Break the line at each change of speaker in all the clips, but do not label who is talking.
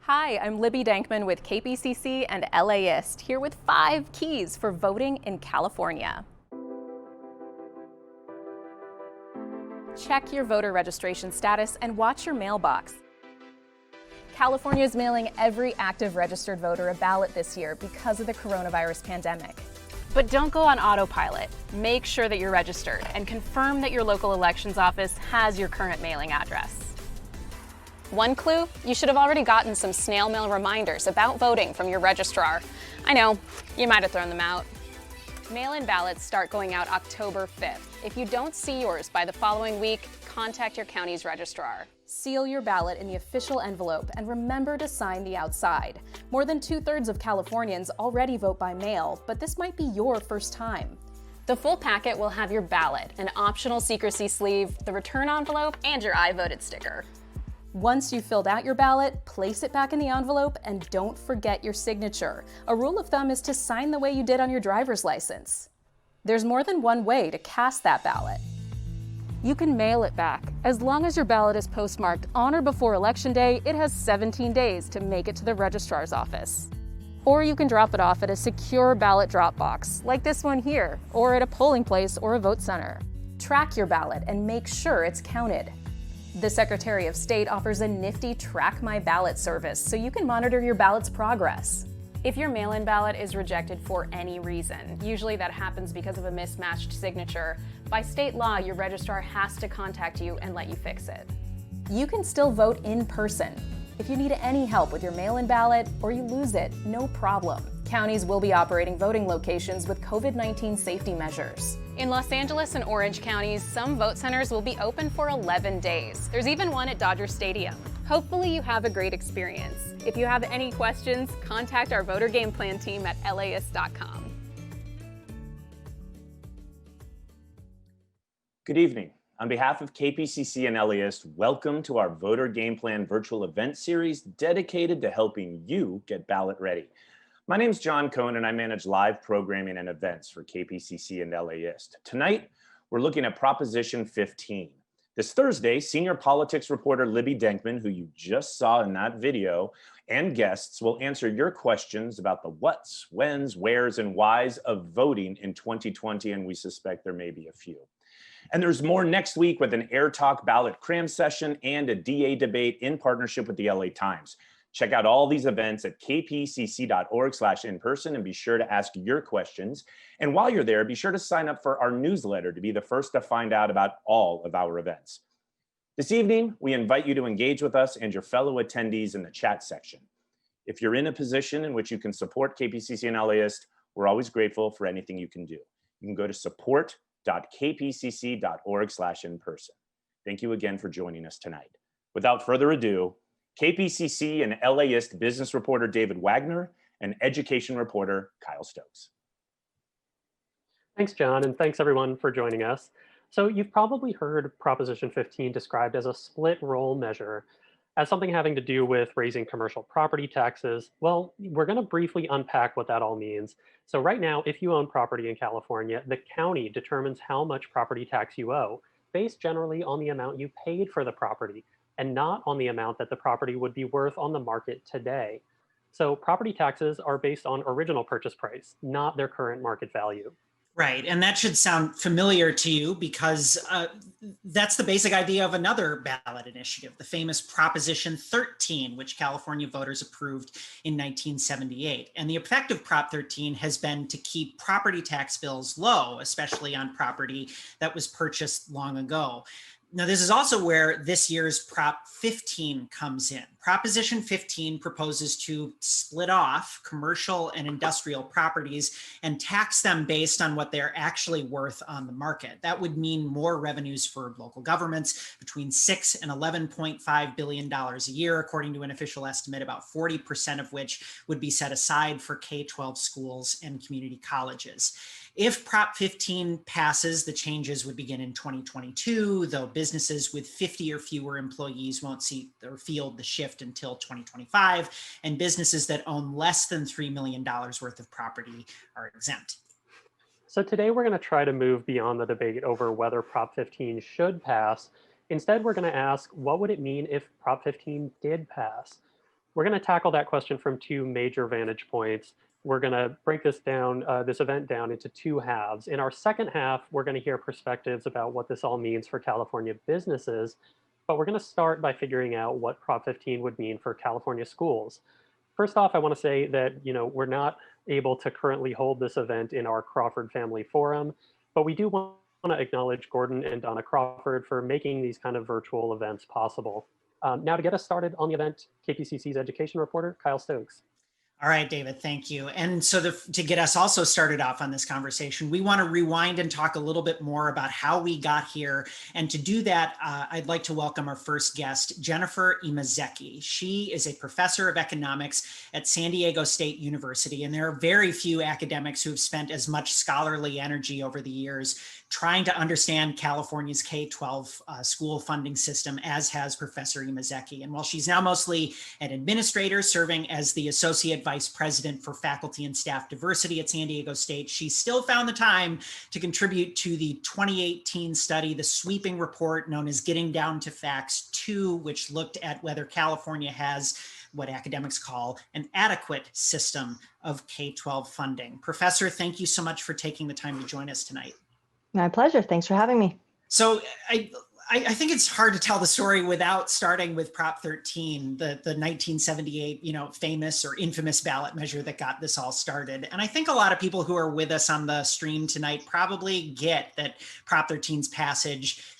Hi, I'm Libby Dankman with KPCC and LAist, here with 5 keys for voting in California. Check your voter registration status and watch your mailbox. California is mailing every active registered voter a ballot this year because of the coronavirus pandemic. But don't go on autopilot. Make sure that you're registered and confirm that your local elections office has your current mailing address. One clue, you should have already gotten some snail mail reminders about voting from your registrar. I know, you might have thrown them out. Mail-in ballots start going out October 5th. If you don't see yours by the following week, contact your county's registrar. Seal your ballot in the official envelope and remember to sign the outside. More than 2/3 of Californians already vote by mail, but this might be your first time. The full packet will have your ballot, an optional secrecy sleeve, the return envelope, and your I voted sticker. Once you've filled out your ballot, place it back in the envelope and don't forget your signature. A rule of thumb is to sign the way you did on your driver's license. There's more than one way to cast that ballot. You can mail it back. As long as your ballot is postmarked on or before Election Day, it has 17 days to make it to the registrar's office. Or you can drop it off at a secure ballot drop box, like this one here, or at a polling place or a vote center. Track your ballot and make sure it's counted. The Secretary of State offers a nifty Track My Ballot service so you can monitor your ballot's progress. If your mail-in ballot is rejected for any reason, usually that happens because of a mismatched signature, by state law, your registrar has to contact you and let you fix it. You can still vote in person. If you need any help with your mail-in ballot or you lose it, no problem. Counties will be operating voting locations with COVID-19 safety measures. In Los Angeles and Orange counties, some vote centers will be open for 11 days. There's even one at Dodger Stadium. Hopefully you have a great experience. If you have any questions, contact our voter game plan team at LAist.com.
Good evening. On behalf of KPCC and LAist, welcome to our Voter Game Plan virtual event series dedicated to helping you get ballot ready. My name is John Cohn and I manage live programming and events for KPCC and LAist. Tonight, we're looking at Proposition 15. This Thursday, senior politics reporter Libby Dankman, who you just saw in that video, and guests will answer your questions about the whats, whens, wheres, and whys of voting in 2020, and we suspect there may be a few. And there's more next week with an Air Talk ballot cram session and a DA debate in partnership with the LA Times. Check out all these events at kpcc.org/in-person and be sure to ask your questions. And while you're there, be sure to sign up for our newsletter to be the first to find out about all of our events. This evening, we invite you to engage with us and your fellow attendees in the chat section. If you're in a position in which you can support KPCC and LAist, we're always grateful for anything you can do. You can go to support.kpcc.org/in-person. Thank you again for joining us tonight. Without further ado, KPCC and LAist business reporter David Wagner and education reporter Kyle Stokes.
Thanks, John, and thanks everyone for joining us. So you've probably heard Proposition 15 described as a split roll measure, as something having to do with raising commercial property taxes. Well, we're going to briefly unpack what that all means. So right now, if you own property in California, the county determines how much property tax you owe, based generally on the amount you paid for the property, and not on the amount that the property would be worth on the market today. So property taxes are based on original purchase price, not their current market value.
Right, and that should sound familiar to you because that's the basic idea of another ballot initiative, the famous Proposition 13, which California voters approved in 1978. And the effect of Prop 13 has been to keep property tax bills low, especially on property that was purchased long ago. Now, this is also where this year's Prop 15 comes in. Proposition 15 proposes to split off commercial and industrial properties and tax them based on what they're actually worth on the market. That would mean more revenues for local governments, between $6 and $11.5 billion a year, according to an official estimate, about 40% of which would be set aside for K-12 schools and community colleges. If Prop 15 passes, the changes would begin in 2022, though businesses with 50 or fewer employees won't see or feel the shift until 2025, and businesses that own less than $3 million worth of property are exempt.
So today we're going to try to move beyond the debate over whether Prop 15 should pass. Instead, we're going to ask, what would it mean if Prop 15 did pass? We're going to tackle that question from two major vantage points. We're going to break this event down into two halves. In our second half, we're going to hear perspectives about what this all means for California businesses, but we're going to start by figuring out what Prop 15 would mean for California schools. First off, I want to say that we're not able to currently hold this event in our Crawford Family Forum, but we do want to acknowledge Gordon and Donna Crawford for making these kind of virtual events possible. Now to get us started on the event, KPCC's education reporter, Kyle Stokes.
All right, David, thank you. And so to get us also started off on this conversation, we want to rewind and talk a little bit more about how we got here. And to do that, I'd like to welcome our first guest, Jennifer Imazeki. She is a professor of economics at San Diego State University. And there are very few academics who have spent as much scholarly energy over the years trying to understand California's K-12 school funding system, as has Professor Imazeki. And while she's now mostly an administrator serving as the Associate Vice President for Faculty and Staff Diversity at San Diego State, she still found the time to contribute to the 2018 study, the sweeping report known as Getting Down to Facts 2, which looked at whether California has what academics call an adequate system of K-12 funding. Professor, thank you so much for taking the time to join us tonight.
My pleasure. Thanks for having me.
So I think it's hard to tell the story without starting with Prop 13, the 1978, famous or infamous ballot measure that got this all started. And I think a lot of people who are with us on the stream tonight probably get that Prop 13's passage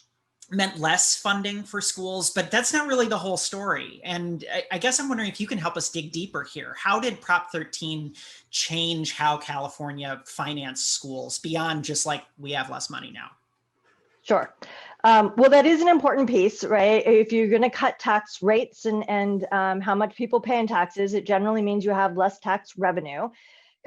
meant less funding for schools, but that's not really the whole story. And I guess I'm wondering if you can help us dig deeper here. How did Prop 13 change how California financed schools beyond just like we have less money now?
Sure. Well, that is an important piece, right? If you're going to cut tax rates and how much people pay in taxes, it generally means you have less tax revenue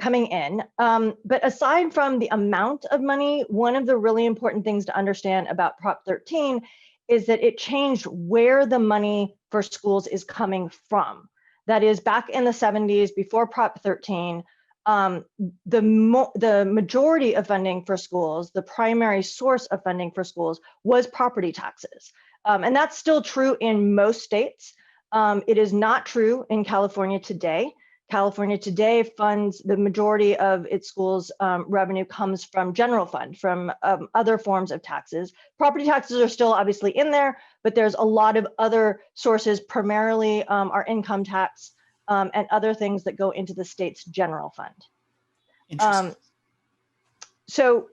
coming in. But aside from the amount of money, one of the really important things to understand about Prop 13 is that it changed where the money for schools is coming from. That is, back in the 70s, before Prop 13, the majority of funding for schools, the primary source of funding for schools, was property taxes. And that's still true in most states. It is not true in California today. California today funds the majority of its schools' revenue comes from general fund, from other forms of taxes. Property taxes are still obviously in there, but there's a lot of other sources, primarily our income tax and other things that go into the state's general fund.
Interesting.
So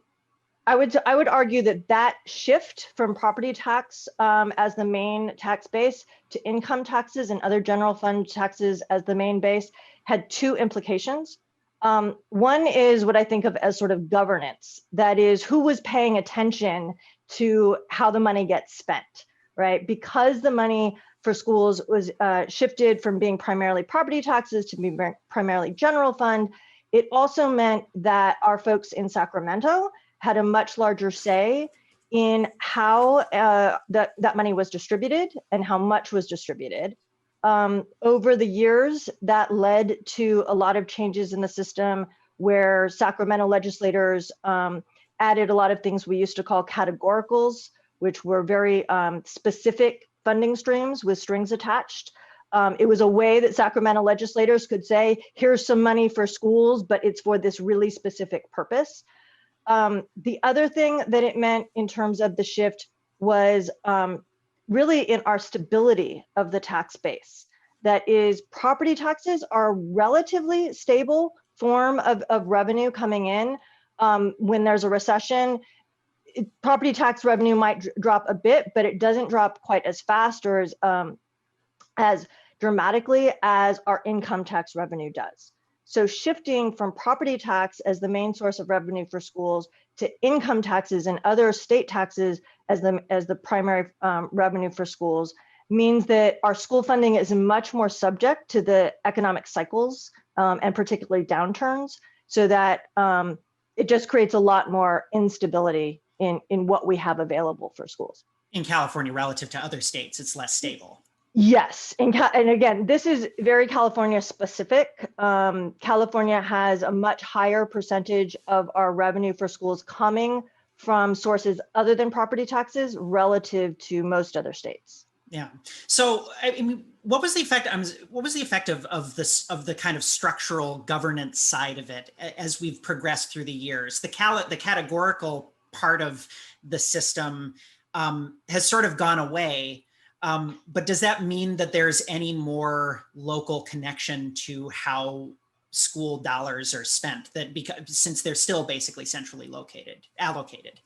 I would argue that shift from property tax as the main tax base to income taxes and other general fund taxes as the main base had two implications. One is what I think of as sort of governance. That is, who was paying attention to how the money gets spent, right? Because the money for schools was shifted from being primarily property taxes to being primarily general fund, it also meant that our folks in Sacramento had a much larger say in how that money was distributed and how much was distributed. Over the years, that led to a lot of changes in the system where Sacramento legislators added a lot of things we used to call categoricals, which were very specific funding streams with strings attached. It was a way that Sacramento legislators could say, here's some money for schools, but it's for this really specific purpose. The other thing that it meant in terms of the shift was really in our stability of the tax base. That is, property taxes are a relatively stable form of revenue coming in. When there's a recession, property tax revenue might drop a bit, but it doesn't drop quite as fast or as dramatically as our income tax revenue does. So shifting from property tax as the main source of revenue for schools to income taxes and other state taxes as the primary revenue for schools means that our school funding is much more subject to the economic cycles and particularly downturns, so that it just creates a lot more instability in what we have available for schools.
In California, relative to other states, it's less stable.
Yes, and again, this is very California specific. California has a much higher percentage of our revenue for schools coming from sources other than property taxes relative to most other states.
Yeah. So, I mean, what was the effect? What was the effect of this, of the kind of structural governance side of it as we've progressed through the years? The categorical part of the system has sort of gone away. But does that mean that there's any more local connection to how school dollars are spent? That because since they're still basically centrally allocated.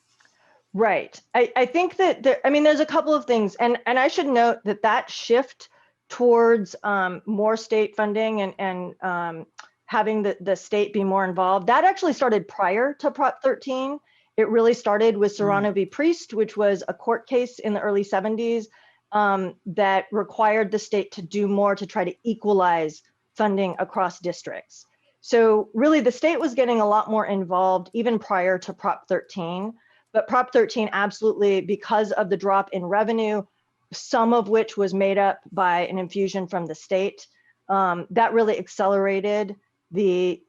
Right. I think that there's a couple of things, and I should note that shift towards more state funding and having the state be more involved, that actually started prior to Prop 13. It really started with Serrano v. Priest, which was a court case in the early 70s that required the state to do more to try to equalize funding across districts. So really the state was getting a lot more involved even prior to Prop 13. But Prop 13 absolutely, because of the drop in revenue, some of which was made up by an infusion from the state, that really accelerated the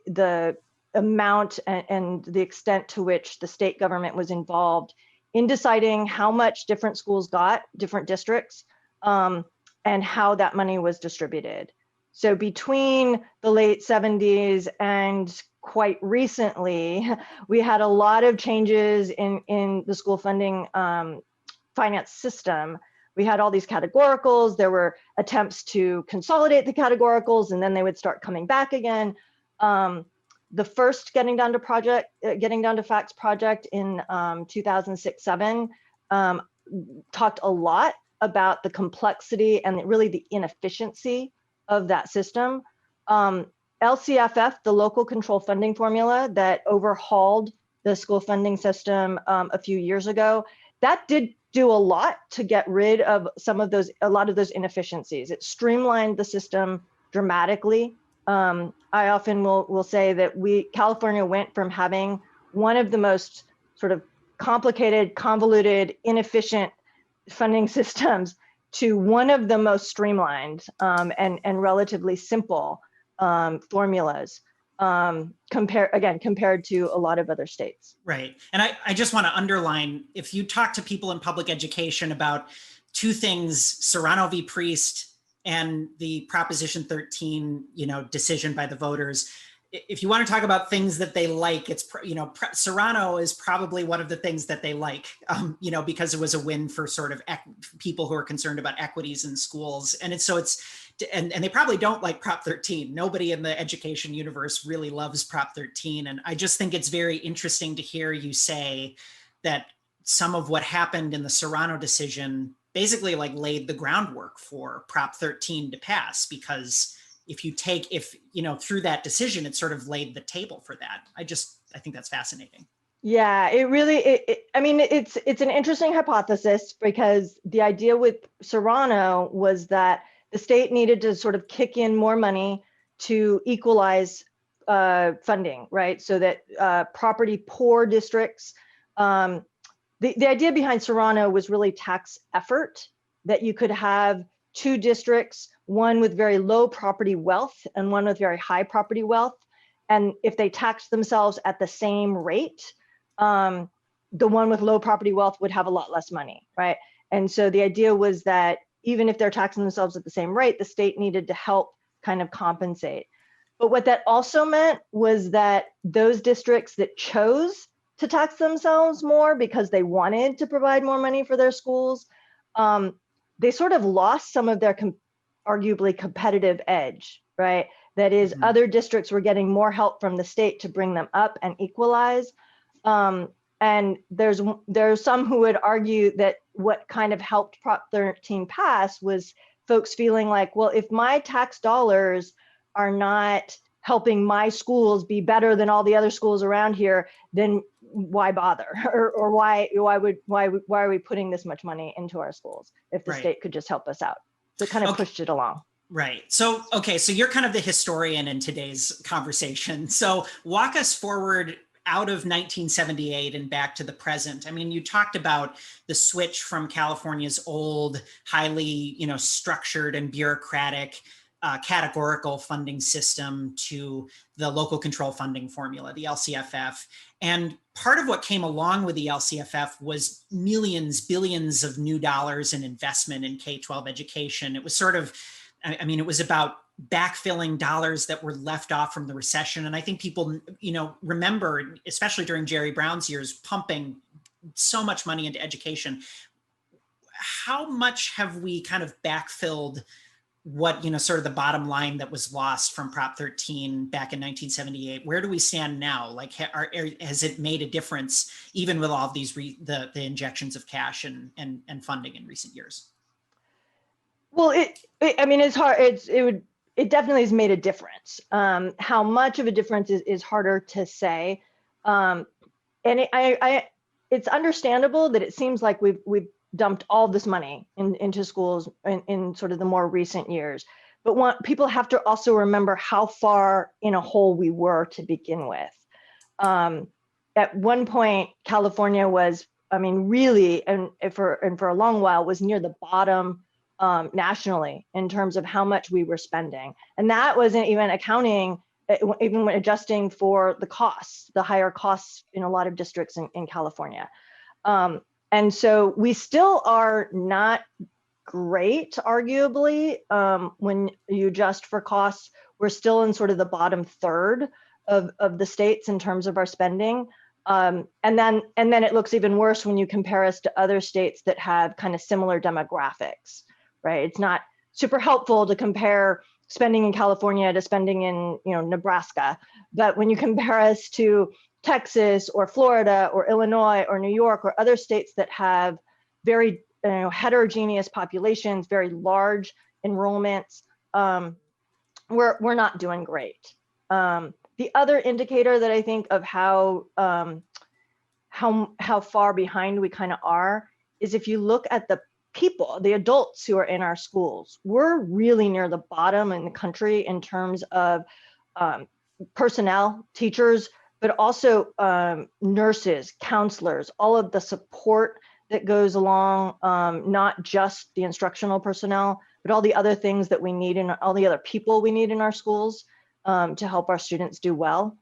amount and the extent to which the state government was involved in deciding how much different schools got, different districts, and how that money was distributed. So between the late 70s and quite recently, we had a lot of changes in the school funding finance system. We had all these categoricals. There were attempts to consolidate the categoricals, and then they would start coming back again. The first Getting Down to Facts project in 2006-07 talked a lot about the complexity and really the inefficiency of that system. LCFF, the local control funding formula that overhauled the school funding system a few years ago, that did do a lot to get rid of a lot of those inefficiencies. It streamlined the system dramatically. I often will say that California went from having one of the most sort of complicated, convoluted, inefficient funding systems to one of the most streamlined and relatively simple formulas compared to a lot of other states.
Right. And I just want to underline, if you talk to people in public education about two things, Serrano v. Priest and the Proposition 13, decision by the voters, if you want to talk about things that they like, it's, Serrano is probably one of the things that they like, because it was a win for sort of people who are concerned about equities in schools. And and they probably don't like Prop 13. Nobody in the education universe really loves Prop 13. And I just think it's very interesting to hear you say that some of what happened in the Serrano decision basically laid the groundwork for Prop 13 to pass, because through that decision, it sort of laid the table for that. I think that's fascinating.
Yeah, it really, it's an interesting hypothesis, because the idea with Serrano was that the state needed to sort of kick in more money to equalize funding, right? So that property poor districts, the idea behind Serrano was really tax effort, that you could have two districts, one with very low property wealth and one with very high property wealth. And if they taxed themselves at the same rate, the one with low property wealth would have a lot less money, right? And so the idea was that even if they're taxing themselves at the same rate, the state needed to help kind of compensate. But what that also meant was that those districts that chose to tax themselves more because they wanted to provide more money for their schools, they sort of lost some of their arguably competitive edge, right? That is, other districts were getting more help from the state to bring them up and equalize. And there's some who would argue that what kind of helped Prop 13 pass was folks feeling like, well, if my tax dollars are not helping my schools be better than all the other schools around here, then why bother? Or why are we putting this much money into our schools if the state could just help us out? So it kind of pushed it along.
Right. So, so you're kind of the historian in today's conversation. So walk us forward out of 1978 and back to the present. I mean, you talked about the switch from California's old, highly, structured and bureaucratic categorical funding system to the local control funding formula, the LCFF. And part of what came along with the LCFF was millions, billions of new dollars in investment in K-12 education. It was sort of, I mean, it was about backfilling dollars that were left off from the recession. And I think people, remember, especially during Jerry Brown's years, pumping so much money into education. How much have we kind of backfilled what, sort of the bottom line that was lost from Prop 13 back in 1978? Where do we stand now? Like, has it made a difference even with all of these, the injections of cash and funding in recent years?
Well, I mean, it's hard. It definitely has made a difference. How much of a difference is harder to say. And it's understandable that it seems like we've dumped all this money into schools in sort of the more recent years. But people have to also remember how far in a hole we were to begin with. At one point, California was, I mean, really, and for a long while, was near the bottom nationally in terms of how much we were spending. And that wasn't even accounting, even when adjusting for the costs, the higher costs in a lot of districts in California. And so we still are not great, arguably, when you adjust for costs. We're still in sort of the bottom third of the states in terms of our spending. And then it looks even worse when you compare us to other states that have kind of similar demographics, right? It's not super helpful to compare spending in California to spending in, Nebraska. But when you compare us to Texas or Florida or Illinois or New York or other states that have very heterogeneous populations, very large enrollments, we're not doing great. The other indicator that I think of how far behind we kind of are is if you look at the adults who are in our schools, we're really near the bottom in the country in terms of personnel, teachers, but also nurses, counselors, all of the support that goes along, not just the instructional personnel, but all the other things that we need and all the other people we need in our schools to help our students do well.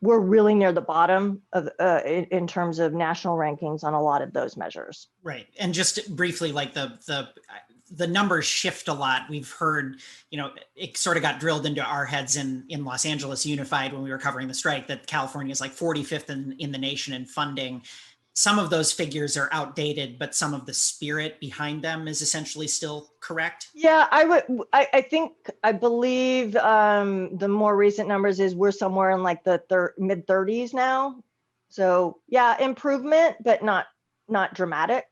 We're really near the bottom of in terms of national rankings on a lot of those measures.
Right. And just briefly, like the numbers shift a lot. We've heard, it sort of got drilled into our heads in Los Angeles Unified when we were covering the strike that California is like 45th in the nation in funding. Some of those figures are outdated, but some of the spirit behind them is essentially still correct.
Yeah, I believe the more recent numbers is we're somewhere in like the mid 30s now. So yeah, improvement, but not dramatic.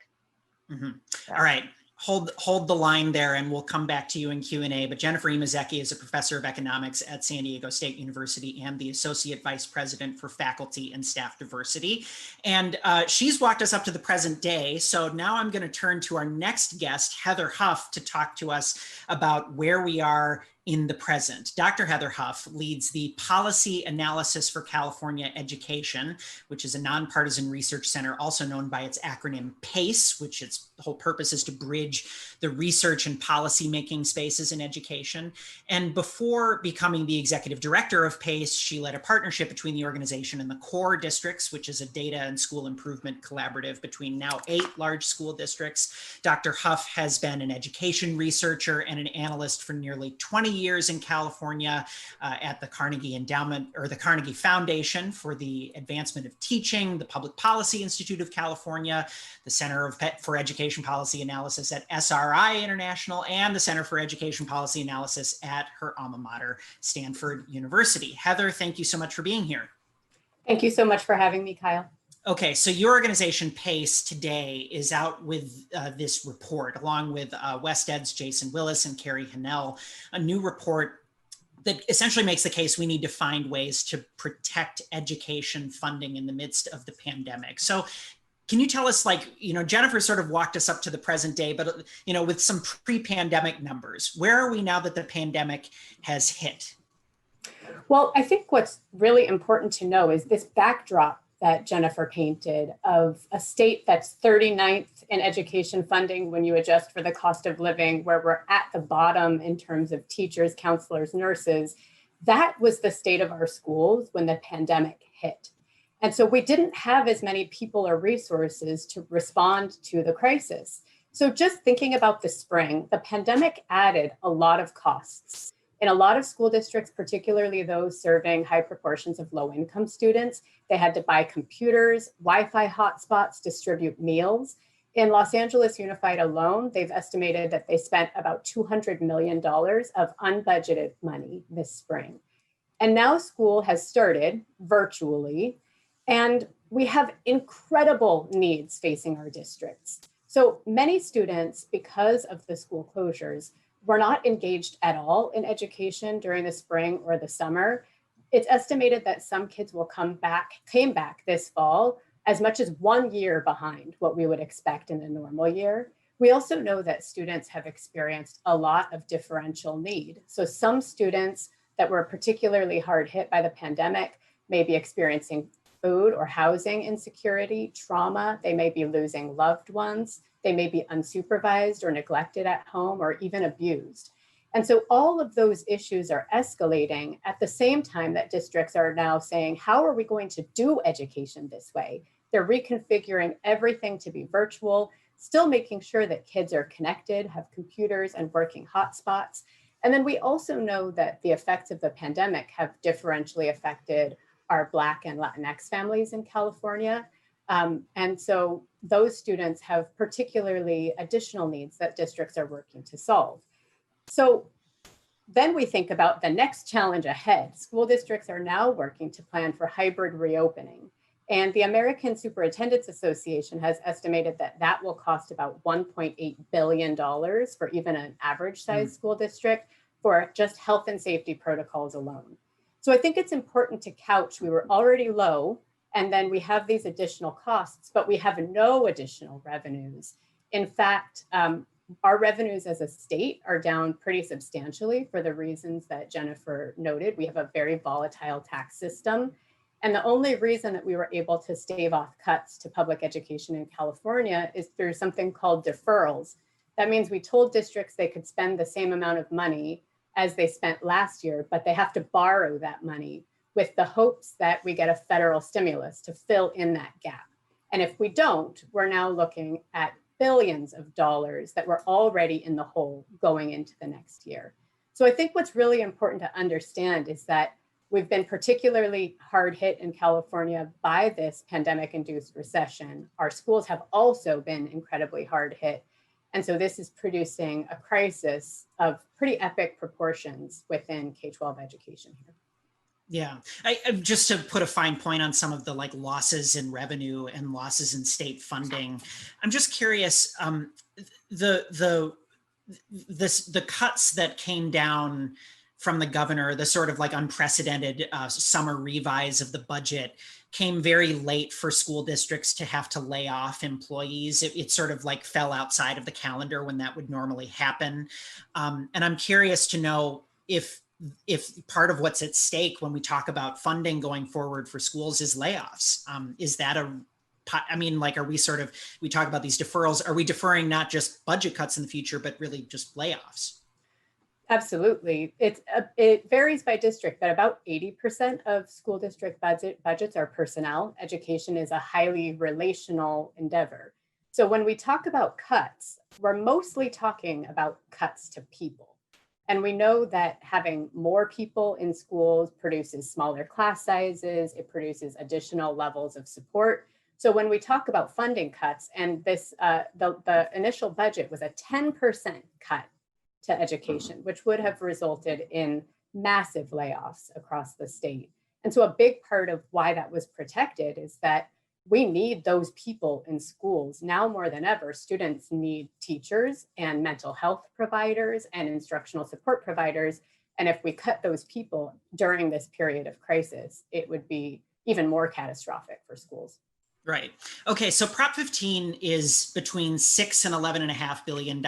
Mm-hmm.
Yeah.
All right. Hold the line there and we'll come back to you in Q&A. But Jennifer Imazeki is a professor of economics at San Diego State University and the Associate Vice President for Faculty and Staff Diversity. And she's walked us up to the present day. So now I'm going to turn to our next guest, Heather Huff, to talk to us about where we are in the present. Dr. Heather Huff leads the Policy Analysis for California Education, which is a nonpartisan research center, also known by its acronym PACE, which its whole purpose is to bridge the research and policy making spaces in education. And before becoming the executive director of PACE, she led a partnership between the organization and the core districts, which is a data and school improvement collaborative between now 8 large school districts. Dr. Huff has been an education researcher and an analyst for nearly 20 years in California at the Carnegie Endowment or the Carnegie Foundation for the Advancement of Teaching, the Public Policy Institute of California, the Center for Education Policy Analysis at SRI International, and the Center for Education Policy Analysis at her alma mater, Stanford University. Heather, thank you so much for being here.
Thank you so much for having me, Kyle.
Okay, so your organization, PACE, today is out with this report, along with WestEd's Jason Willis and Carrie Hennell, a new report that essentially makes the case we need to find ways to protect education funding in the midst of the pandemic. So can you tell us, Jennifer sort of walked us up to the present day, but, with some pre-pandemic numbers, where are we now that the pandemic has hit?
Well, I think what's really important to know is this backdrop that Jennifer painted of a state that's 39th in education funding when you adjust for the cost of living, where we're at the bottom in terms of teachers, counselors, nurses. That was the state of our schools when the pandemic hit. And so we didn't have as many people or resources to respond to the crisis. So just thinking about the spring, the pandemic added a lot of costs. In a lot of school districts, particularly those serving high proportions of low-income students, they had to buy computers, Wi-Fi hotspots, distribute meals. In Los Angeles Unified alone, they've estimated that they spent about $200 million of unbudgeted money this spring. And now school has started virtually, and we have incredible needs facing our districts. So many students, because of the school closures, were not engaged at all in education during the spring or the summer. It's estimated that some kids will came back this fall as much as 1 year behind what we would expect in a normal year. We also know that students have experienced a lot of differential need. So some students that were particularly hard hit by the pandemic may be experiencing food or housing insecurity, trauma. They may be losing loved ones. They may be unsupervised or neglected at home or even abused. And so all of those issues are escalating at the same time that districts are now saying, how are we going to do education this way? They're reconfiguring everything to be virtual, still making sure that kids are connected, have computers and working hotspots. And then we also know that the effects of the pandemic have differentially affected our Black and Latinx families in California. And so those students have particularly additional needs that districts are working to solve. So then we think about the next challenge ahead. School districts are now working to plan for hybrid reopening. And the American Superintendents Association has estimated that that will cost about $1.8 billion for even an average sized school district for just health and safety protocols alone. So I think it's important to couch, we were already low, and then we have these additional costs, but we have no additional revenues. In fact, our revenues as a state are down pretty substantially for the reasons that Jennifer noted. We have a very volatile tax system. And the only reason that we were able to stave off cuts to public education in California is through something called deferrals. That means we told districts they could spend the same amount of money as they spent last year, but they have to borrow that money with the hopes that we get a federal stimulus to fill in that gap. And if we don't, we're now looking at billions of dollars that were already in the hole going into the next year. So I think what's really important to understand is that we've been particularly hard hit in California by this pandemic-induced recession. Our schools have also been incredibly hard hit. And so this is producing a crisis of pretty epic proportions within K-12 education here.
Yeah, just to put a fine point on some of the losses in revenue and losses in state funding, I'm just curious, the cuts that came down from the governor, the sort of unprecedented summer revise of the budget came very late for school districts to have to lay off employees. It sort of fell outside of the calendar when that would normally happen. And I'm curious to know if part of what's at stake when we talk about funding going forward for schools is layoffs. Is that are we talk about these deferrals, are we deferring not just budget cuts in the future, but really just layoffs?
Absolutely. It varies by district, but about 80% of school district budgets are personnel. Education is a highly relational endeavor. So when we talk about cuts, we're mostly talking about cuts to people. And we know that having more people in schools produces smaller class sizes, it produces additional levels of support. So when we talk about funding cuts, and this the initial budget was a 10% cut to education, which would have resulted in massive layoffs across the state. And so a big part of why that was protected is that we need those people in schools. Now more than ever, students need teachers and mental health providers and instructional support providers. And if we cut those people during this period of crisis, it would be even more catastrophic for schools.
Right. Okay. So Prop 15 is between $6 and $11.5 billion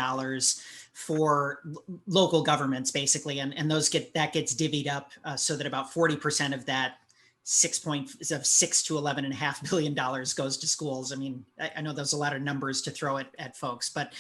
for local governments, basically, and that gets divvied up so that about 40% of that 6 to $11.5 billion goes to schools. I mean, I know there's a lot of numbers to throw at folks, but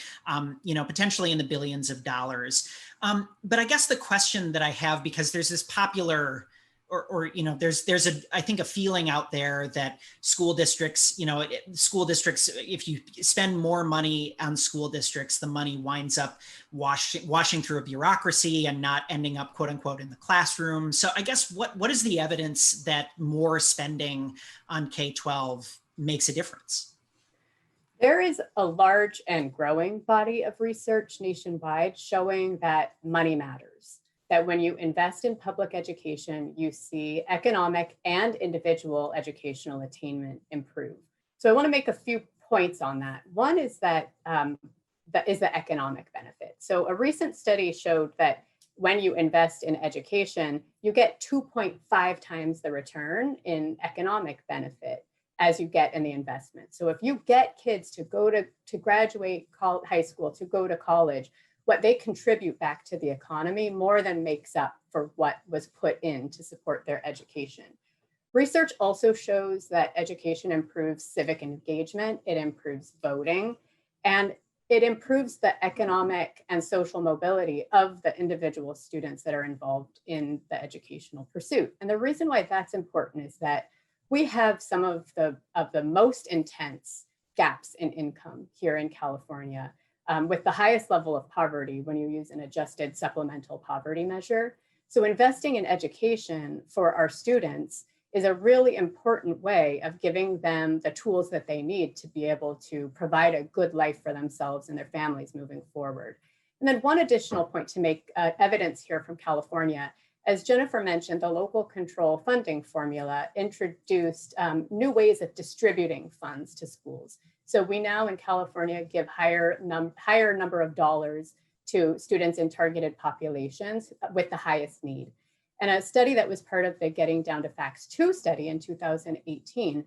potentially in the billions of dollars. But I guess the question that I have, because there's this popular, there's I think a feeling out there that school districts, if you spend more money on school districts, the money winds up washing through a bureaucracy and not ending up, quote unquote, in the classroom. So I guess what is the evidence that more spending on K-12 makes a difference?
There is a large and growing body of research nationwide showing that money matters, that when you invest in public education, you see economic and individual educational attainment improve. So I want to make a few points on that. One is that is the economic benefit. So a recent study showed that when you invest in education, you get 2.5 times the return in economic benefit as you get in the investment. So if you get kids to go to graduate high school, to go to college, what they contribute back to the economy more than makes up for what was put in to support their education. Research also shows that education improves civic engagement, it improves voting, and it improves the economic and social mobility of the individual students that are involved in the educational pursuit. And the reason why that's important is that we have some of the most intense gaps in income here in California, with the highest level of poverty when you use an adjusted supplemental poverty measure. So investing in education for our students is a really important way of giving them the tools that they need to be able to provide a good life for themselves and their families moving forward. And then one additional point to make evidence here from California, as Jennifer mentioned, the local control funding formula introduced new ways of distributing funds to schools. So we now in California give higher number of dollars to students in targeted populations with the highest need. And a study that was part of the Getting Down to Facts 2 study in 2018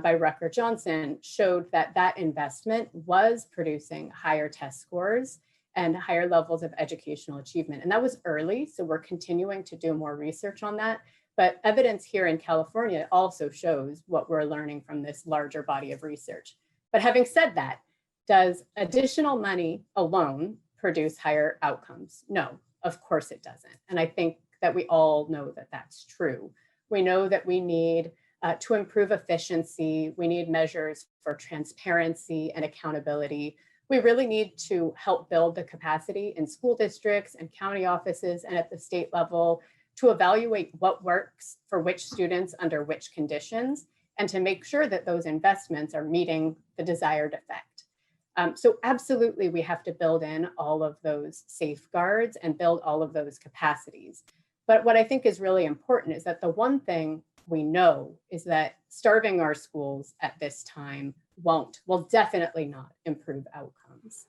by Rucker Johnson showed that that investment was producing higher test scores and higher levels of educational achievement. And that was early, so we're continuing to do more research on that. But evidence here in California also shows what we're learning from this larger body of research. But having said that, does additional money alone produce higher outcomes? No, of course it doesn't. And I think that we all know that that's true. We know that we need to improve efficiency. We need measures for transparency and accountability. We really need to help build the capacity in school districts and county offices and at the state level to evaluate what works for which students under which conditions, and to make sure that those investments are meeting the desired effect. So absolutely, we have to build in all of those safeguards and build all of those capacities. But what I think is really important is that the one thing we know is that starving our schools at this time will definitely not improve outcomes.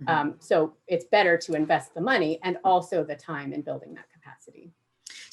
Mm-hmm. So it's better to invest the money and also the time in building that capacity.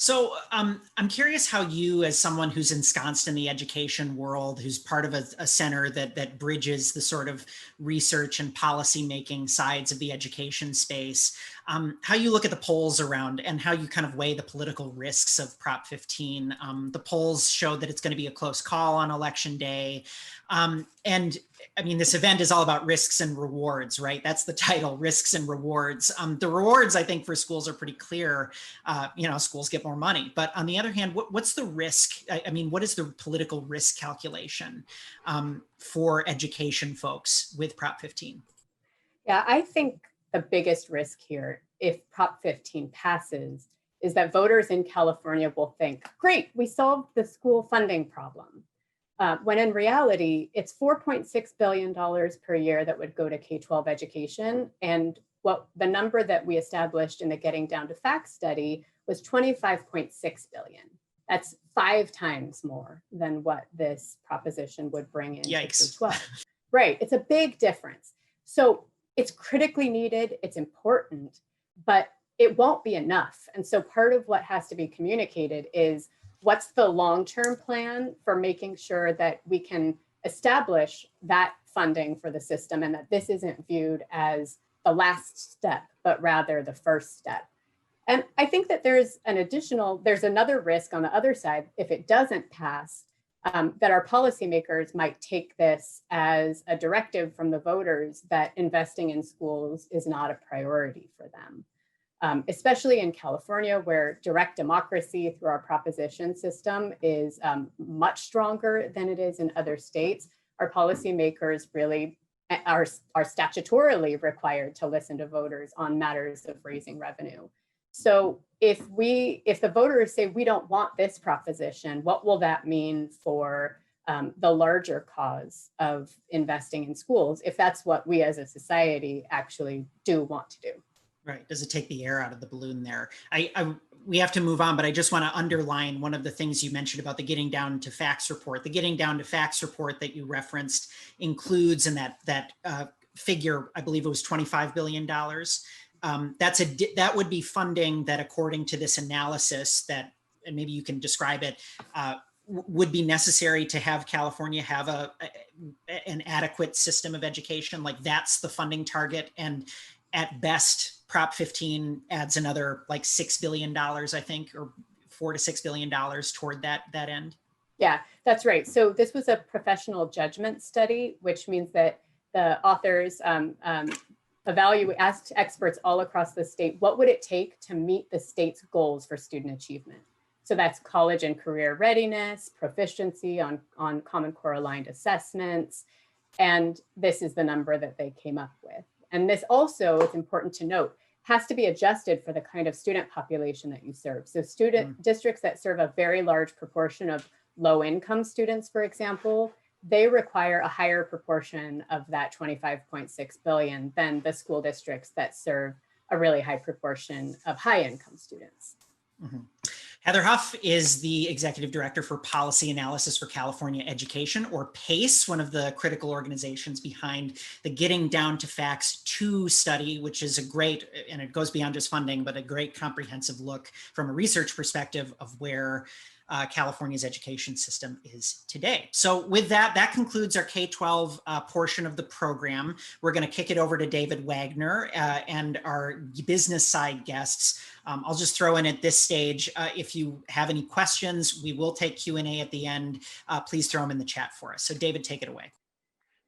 So I'm curious how you, as someone who's ensconced in the education world, who's part of a center that bridges the sort of research and policymaking sides of the education space, how you look at the polls around and how you kind of weigh the political risks of Prop 15. The polls show that it's going to be a close call on election day. And I mean, this event is all about risks and rewards, right? That's the title, risks and rewards. The rewards, I think, for schools are pretty clear. Schools get more money. But on the other hand, what's the risk? I mean, what is the political risk calculation for education folks with Prop 15?
Yeah, I think the biggest risk here, if Prop 15 passes, is that voters in California will think, great, we solved the school funding problem. When in reality, it's $4.6 billion per year that would go to K-12 education. And what the number that we established in the Getting Down to Facts study was $25.6 billion. That's 5 times more than what this proposition would bring in K-12. Right, it's a big difference. So it's critically needed, it's important, but it won't be enough. And so part of what has to be communicated is what's the long-term plan for making sure that we can establish that funding for the system and that this isn't viewed as the last step, but rather the first step. And I think that there's another risk on the other side if it doesn't pass, that our policymakers might take this as a directive from the voters that investing in schools is not a priority for them. Especially in California, where direct democracy through our proposition system is much stronger than it is in other states. Our policymakers really are statutorily required to listen to voters on matters of raising revenue. So if the voters say we don't want this proposition, what will that mean for the larger cause of investing in schools, if that's what we as a society actually do want to do?
Right. Does it take the air out of the balloon there? We have to move on, but I just want to underline one of the things you mentioned about the getting down to facts report. The getting down to facts report that you referenced includes in that figure, I believe it was $25 billion. That would be funding that, according to this analysis, that, and maybe you can describe it, would be necessary to have California have an adequate system of education. Like, that's the funding target, and at best, Prop 15 adds another like $6 billion, I think, or $4 to $6 billion toward that end.
Yeah, that's right. So this was a professional judgment study, which means that the authors asked experts all across the state, what would it take to meet the state's goals for student achievement? So that's college and career readiness, proficiency on Common Core aligned assessments. And this is the number that they came up with. And this also, it's important to note, has to be adjusted for the kind of student population that you serve. So districts that serve a very large proportion of low income students, for example, they require a higher proportion of that 25.6 billion than the school districts that serve a really high proportion of high income students.
Mm-hmm. Heather Huff is the Executive Director for Policy Analysis for California Education, or PACE, one of the critical organizations behind the Getting Down to Facts 2 study, which is a great, and it goes beyond just funding, but a great comprehensive look from a research perspective of where California's education system is today. So with that, that concludes our K-12 portion of the program. We're going to kick it over to David Wagner and our business side guests. I'll just throw in at this stage, if you have any questions, we will take Q&A at the end. Please throw them in the chat for us. So David, take it away.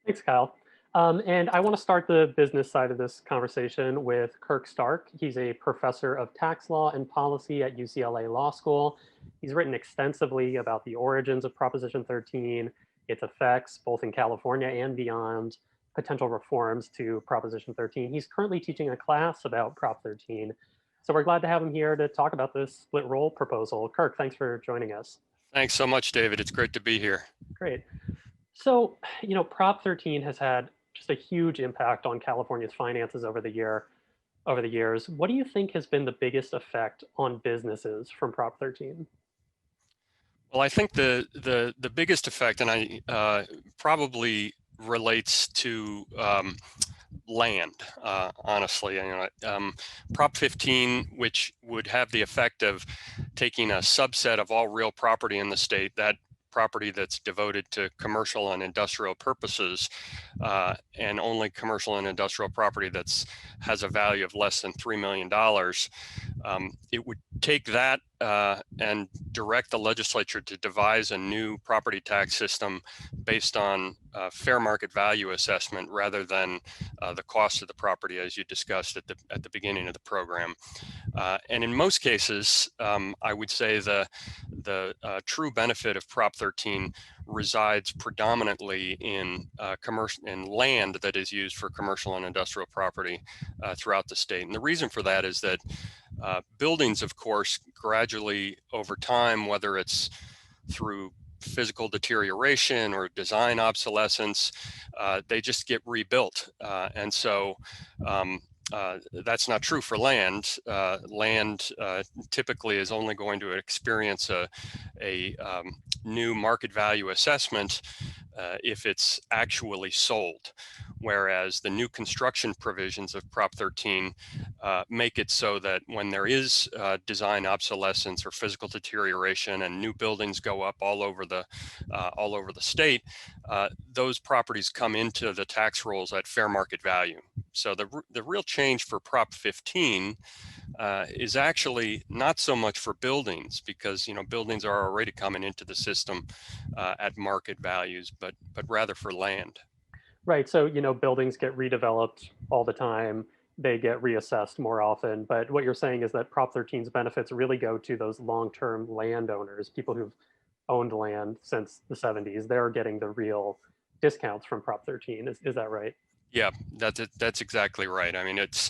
Thanks, Kyle. And I want to start the business side of this conversation with Kirk Stark. He's a professor of tax law and policy at UCLA Law School. He's written extensively about the origins of Proposition 13, its effects both in California and beyond, potential reforms to Proposition 13. He's currently teaching a class about Prop 13. So we're glad to have him here to talk about this split roll proposal. Kirk, thanks for joining us.
Thanks so much, David. It's great to be here.
Great. So, Prop 13 has had just a huge impact on California's finances over the years. What do you think has been the biggest effect on businesses from Prop 13?
Well, I think the biggest effect, and I probably relates to land, honestly. Prop 15, which would have the effect of taking a subset of all real property in the state, that property that's devoted to commercial and industrial purposes, and only commercial and industrial property has a value of less than $3 million. It would take that and direct the legislature to devise a new property tax system based on fair market value assessment rather than the cost of the property, as you discussed at the beginning of the program. And in most cases, I would say the true benefit of Prop 13 resides predominantly in land that is used for commercial and industrial property throughout the state. And the reason for that is that buildings, of course, gradually over time, whether it's through physical deterioration or design obsolescence, they just get rebuilt. And so that's not true for land. Land typically is only going to experience a new market value assessment if it's actually sold. Whereas the new construction provisions of Prop 13 make it so that when there is design obsolescence or physical deterioration and new buildings go up all over the state, those properties come into the tax rolls at fair market value. So the real change for Prop 15 is actually not so much for buildings, because buildings are already coming into the system at market values, but rather for land.
Right. So, buildings get redeveloped all the time. They get reassessed more often. But what you're saying is that Prop 13's benefits really go to those long-term landowners, people who've owned land since the 70s. They're getting the real discounts from Prop 13. Is that right?
Yeah, that's exactly right. I mean, it's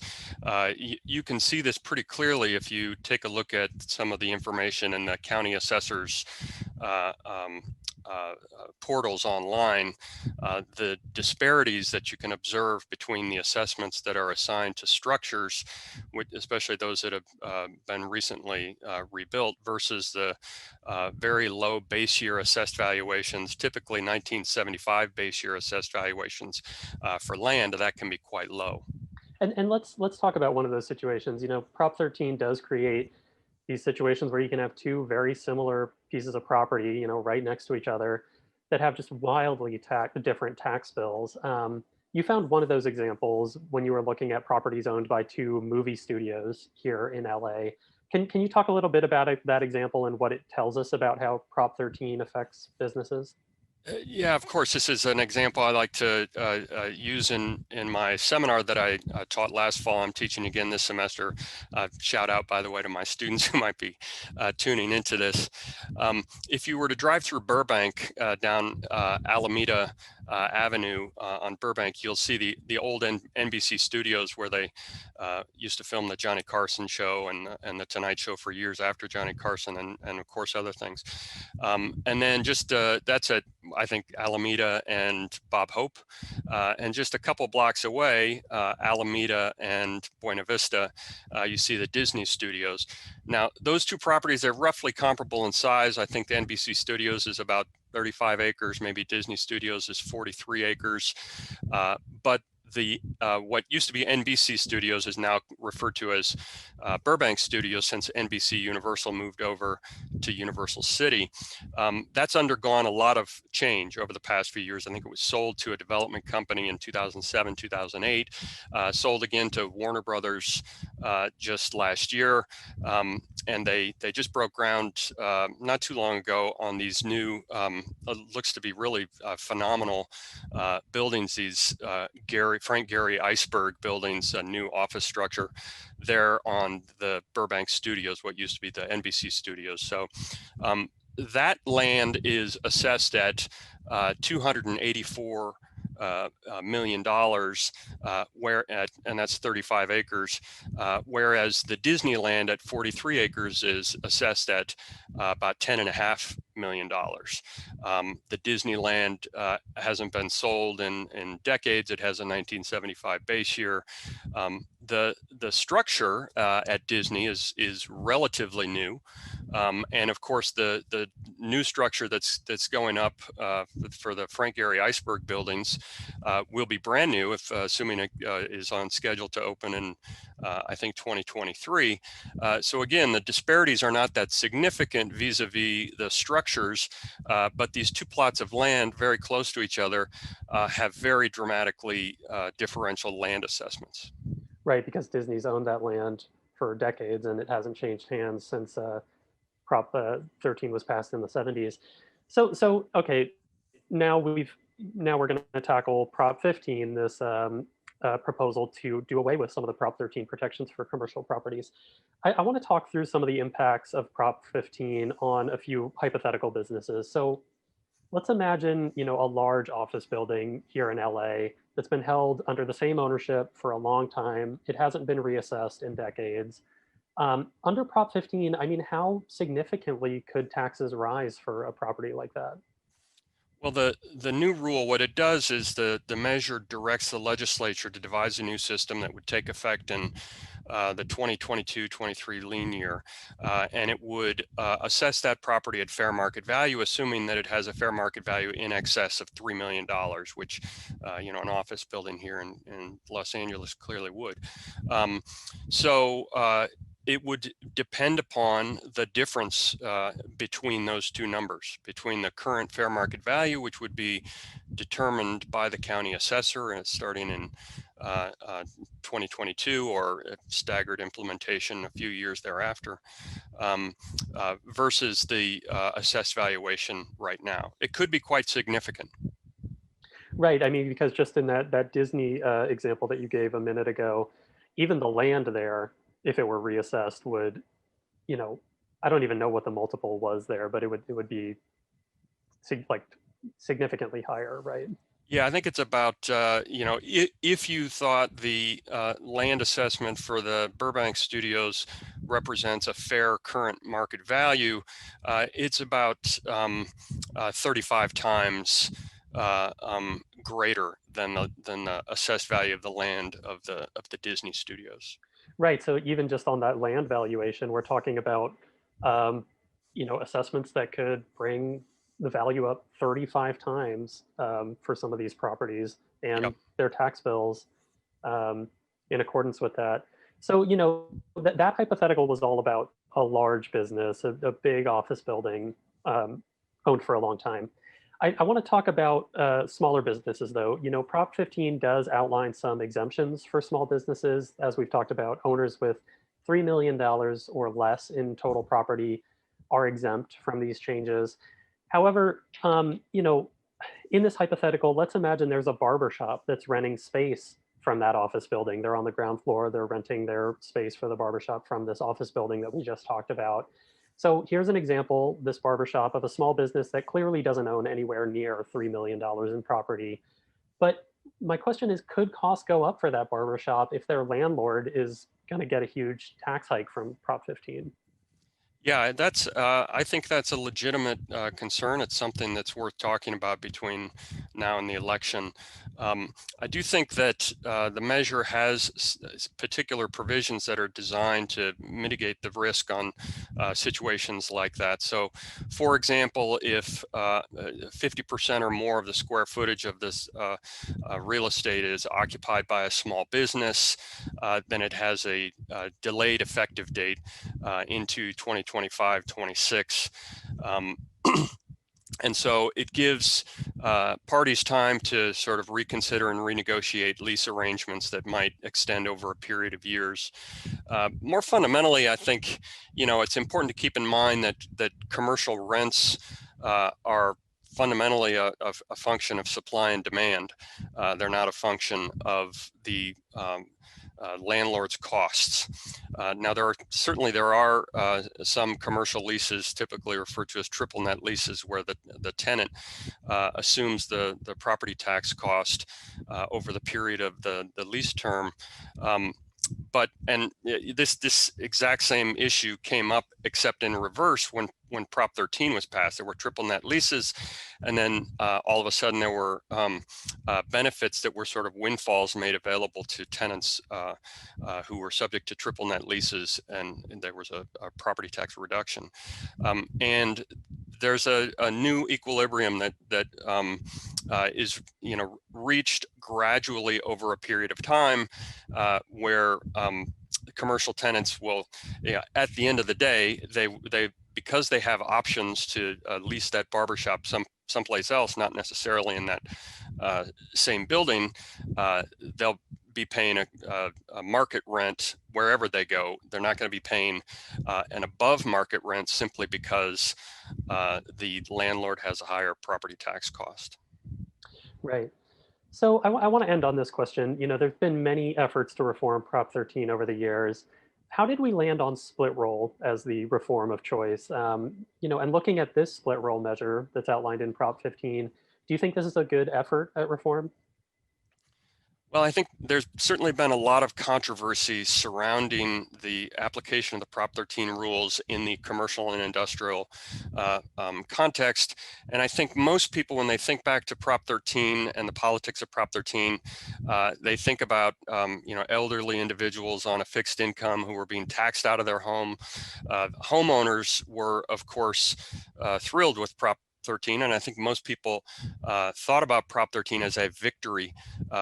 you can see this pretty clearly if you take a look at some of the information in the county assessors uh, um, portals online. The disparities that you can observe between the assessments that are assigned to structures, especially those that have been recently rebuilt, versus the very low base year assessed valuations, typically 1975 base year assessed valuations for land, that can be quite low.
And let's talk about one of those situations. Prop 13 does create these situations where you can have two very similar pieces of property, right next to each other, that have just wildly different tax bills. You found one of those examples when you were looking at properties owned by two movie studios here in LA. Can you talk a little bit about that example and what it tells us about how Prop 13 affects businesses?
Yeah, of course. This is an example I like to use in my seminar that I taught last fall. I'm teaching again this semester. Shout out, by the way, to my students who might be tuning into this. If you were to drive through Burbank down Alameda Avenue on Burbank, you'll see the old NBC studios where they used to film the Johnny Carson show and the Tonight Show for years after Johnny Carson, and of course other things. And then just that's at, I think, Alameda and Bob Hope, and just a couple blocks away, Alameda and Buena Vista, you see the Disney studios. Now, those two properties are roughly comparable in size. I think the NBC studios is about 35 acres, maybe Disney Studios is 43 acres, but the what used to be NBC Studios is now referred to as Burbank Studios, since NBC Universal moved over to Universal City. That's undergone a lot of change over the past few years. I think it was sold to a development company in 2007, 2008, sold again to Warner Brothers just last year. And they just broke ground not too long ago on these new, looks to be really phenomenal buildings, these Frank Gehry iceberg buildings, a new office structure there on the Burbank studios, what used to be the NBC studios. So that land is assessed at $284 million, and that's 35 acres, whereas the Disneyland at 43 acres is assessed at about $10.5 million. The Disneyland hasn't been sold in decades. It has a 1975 base year. The structure at Disney is relatively new, and of course the new structure that's going up for the Frank Gehry iceberg buildings will be brand new, if assuming it is on schedule to open in I think 2023. So again, the disparities are not that significant vis-a-vis the structures, but these two plots of land very close to each other have very dramatically differential land assessments.
Right, because Disney's owned that land for decades and it hasn't changed hands since Prop 13 was passed in the 70s. So okay, now we're going to tackle Prop 15, this proposal to do away with some of the Prop 13 protections for commercial properties. I want to talk through some of the impacts of Prop 15 on a few hypothetical businesses. So let's imagine, a large office building here in LA that's been held under the same ownership for a long time. It hasn't been reassessed in decades. Under Prop 15, I mean, how significantly could taxes rise for a property like that?
Well, the new rule, what it does is the measure directs the legislature to devise a new system that would take effect in the 2022-23 lean year, and it would assess that property at fair market value, assuming that it has a fair market value in excess of $3 million, which an office building here in Los Angeles clearly would. So it would depend upon the difference between those two numbers, between the current fair market value, which would be determined by the county assessor and starting in 2022 or staggered implementation a few years thereafter, versus the assessed valuation right now. It could be quite significant.
Right. I mean, because just in that Disney example that you gave a minute ago, even the land there, if it were reassessed, would, I don't even know what the multiple was there, but it would be like significantly higher, right?
Yeah, I think it's about, if you thought the land assessment for the Burbank studios represents a fair current market value, it's about 35 times greater than the assessed value of the land of the Disney studios.
Right. So even just on that land valuation, we're talking about, assessments that could bring the value up 35 times for some of these properties and
Yep.
their tax bills in accordance with that. So, that hypothetical was all about a large business, a big office building owned for a long time. I want to talk about smaller businesses, though. Prop 15 does outline some exemptions for small businesses. As we've talked about, owners with $3 million or less in total property are exempt from these changes. However, in this hypothetical, let's imagine there's a barber shop that's renting space from that office building. They're on the ground floor. They're renting their space for the barbershop from this office building that we just talked about. So here's an example, this barbershop, of a small business that clearly doesn't own anywhere near $3 million in property. But my question is, could costs go up for that barbershop if their landlord is going to get a huge tax hike from Prop 15?
Yeah, I think that's a legitimate concern. It's something that's worth talking about between now and the election. I do think that the measure has particular provisions that are designed to mitigate the risk on situations like that. So, for example, if 50% or more of the square footage of this real estate is occupied by a small business, then it has a delayed effective date into 2025, 26. And so it gives parties time to sort of reconsider and renegotiate lease arrangements that might extend over a period of years. More fundamentally, I think, it's important to keep in mind that commercial rents are fundamentally a function of supply and demand. They're not a function of the landlord's costs. Now, there are some commercial leases, typically referred to as triple net leases, where the tenant assumes the property tax cost over the period of the lease term. This exact same issue came up, except in reverse, when Prop 13 was passed. There were triple net leases, and then all of a sudden there were benefits that were sort of windfalls made available to tenants who were subject to triple net leases, and there was a property tax reduction. And there's a new equilibrium that is reached gradually over a period of time, where commercial tenants will, at the end of the day, they because they have options to lease that barbershop someplace else, not necessarily in that same building, they'll be paying a market rent wherever they go. They're not going to be paying an above market rent simply because the landlord has a higher property tax cost.
Right. So I want to end on this question. There's been many efforts to reform Prop 13 over the years. How did we land on split roll as the reform of choice? And looking at this split roll measure that's outlined in Prop 15, do you think this is a good effort at reform?
Well, I think there's certainly been a lot of controversy surrounding the application of the Prop 13 rules in the commercial and industrial context. And I think most people, when they think back to Prop 13 and the politics of Prop 13, they think about elderly individuals on a fixed income who were being taxed out of their home. Homeowners were, of course, thrilled with Prop 13, and I think most people thought about Prop 13 as a victory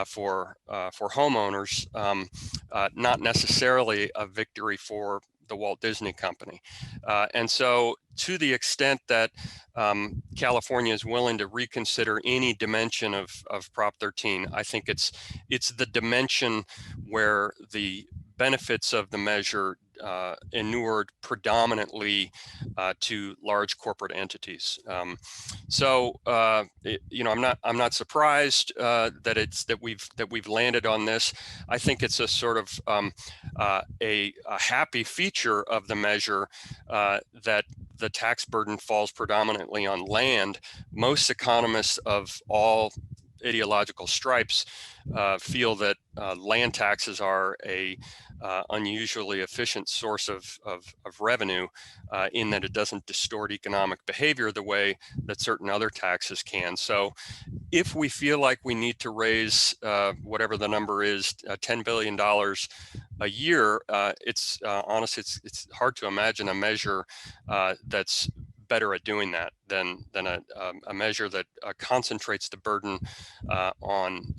for homeowners, not necessarily a victory for the Walt Disney Company. And so to the extent that California is willing to reconsider any dimension of Prop 13, I think it's the dimension where the benefits of the measure inured predominantly to large corporate entities. I'm not surprised that we've landed on this. I think it's a sort of a happy feature of the measure that the tax burden falls predominantly on land. Most economists of all ideological stripes feel that land taxes are a unusually efficient source of revenue in that it doesn't distort economic behavior the way that certain other taxes can. So if we feel like we need to raise whatever the number is, $10 billion a year, honestly, it's hard to imagine a measure that's better at doing that than a measure that concentrates the burden on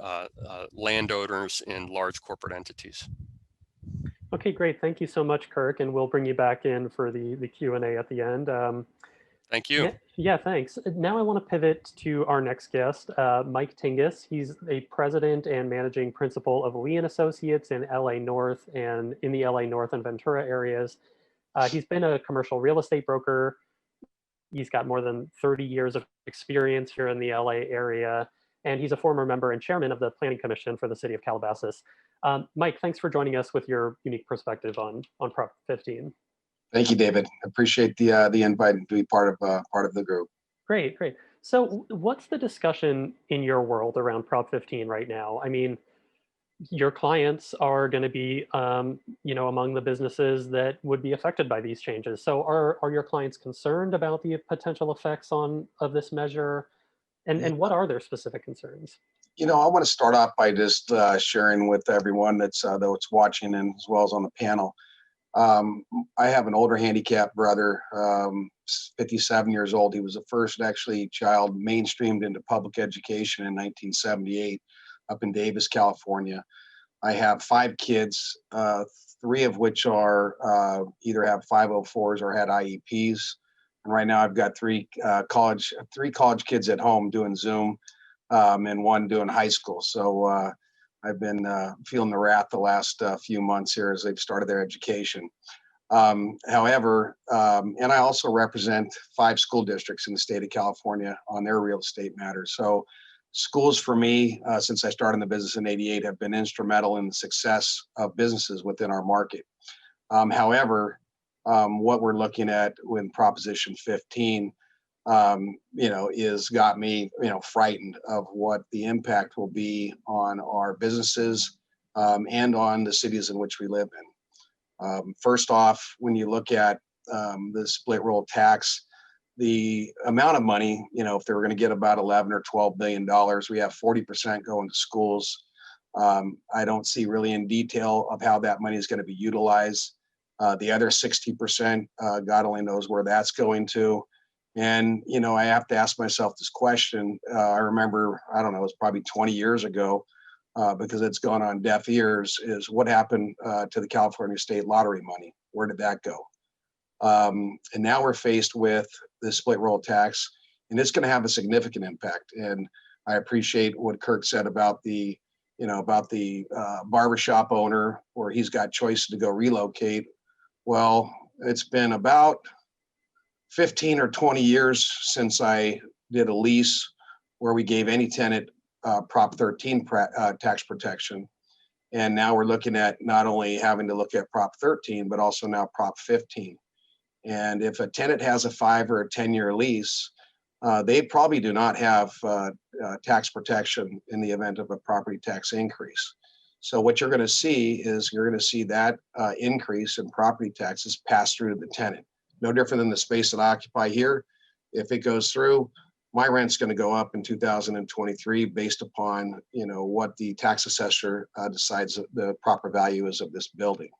landowners and large corporate entities.
Okay, great. Thank you so much, Kirk, and we'll bring you back in for the Q&A at the end.
Thank you.
Yeah, thanks. Now I want to pivot to our next guest, Mike Tingus. He's a president and managing principal of Lee & Associates in LA North and in the LA North and Ventura areas. He's been a commercial real estate broker. He's got more than 30 years of experience here in the LA area, and he's a former member and chairman of the Planning Commission for the city of Calabasas. Mike, thanks for joining us with your unique perspective on Prop 15.
Thank you, David. Appreciate the invite and to be part of the group.
Great. So what's the discussion in your world around Prop 15 right now? I mean, your clients are going to be, among the businesses that would be affected by these changes. So are your clients concerned about the potential effects of this measure? And what are their specific concerns?
I want to start off by just sharing with everyone that's watching and as well as on the panel. I have an older handicapped brother, 57 years old. He was the first child mainstreamed into public education in 1978 up in Davis, California. I have 5 kids, 3 of which are either have 504s or had IEPs. And right now I've got 3 college kids at home doing Zoom, and 1 doing high school. So I've been feeling the wrath the last few months here as they've started their education. However, and I also represent 5 school districts in the state of California on their real estate matters. So schools for me, since I started in the business in '88, have been instrumental in the success of businesses within our market. However, what we're looking at with Proposition 15, is got me, frightened of what the impact will be on our businesses and on the cities in which we live in. First off, when you look at the split roll tax, the amount of money, if they were going to get about 11 or 12 billion dollars, we have 40% going to schools. I don't see really in detail of how that money is going to be utilized. The other 60%, God only knows where that's going to. And, I have to ask myself this question. I remember, I don't know, it was probably 20 years ago, because it's gone on deaf ears, is what happened to the California state lottery money? Where did that go? And now we're faced with the split roll tax, and it's going to have a significant impact. And I appreciate what Kirk said about the barbershop owner, where he's got choice to go relocate. Well, it's been about 15 or 20 years since I did a lease where we gave any tenant Prop 13 tax protection. And now we're looking at not only having to look at Prop 13, but also now Prop 15. And if a tenant has a 5 or a 10-year lease, they probably do not have tax protection in the event of a property tax increase. So what you're going to see is you're going to see that increase in property taxes pass through to the tenant. No different than the space that I occupy here. If it goes through, my rent's going to go up in 2023 based upon what the tax assessor decides the proper value is of this building.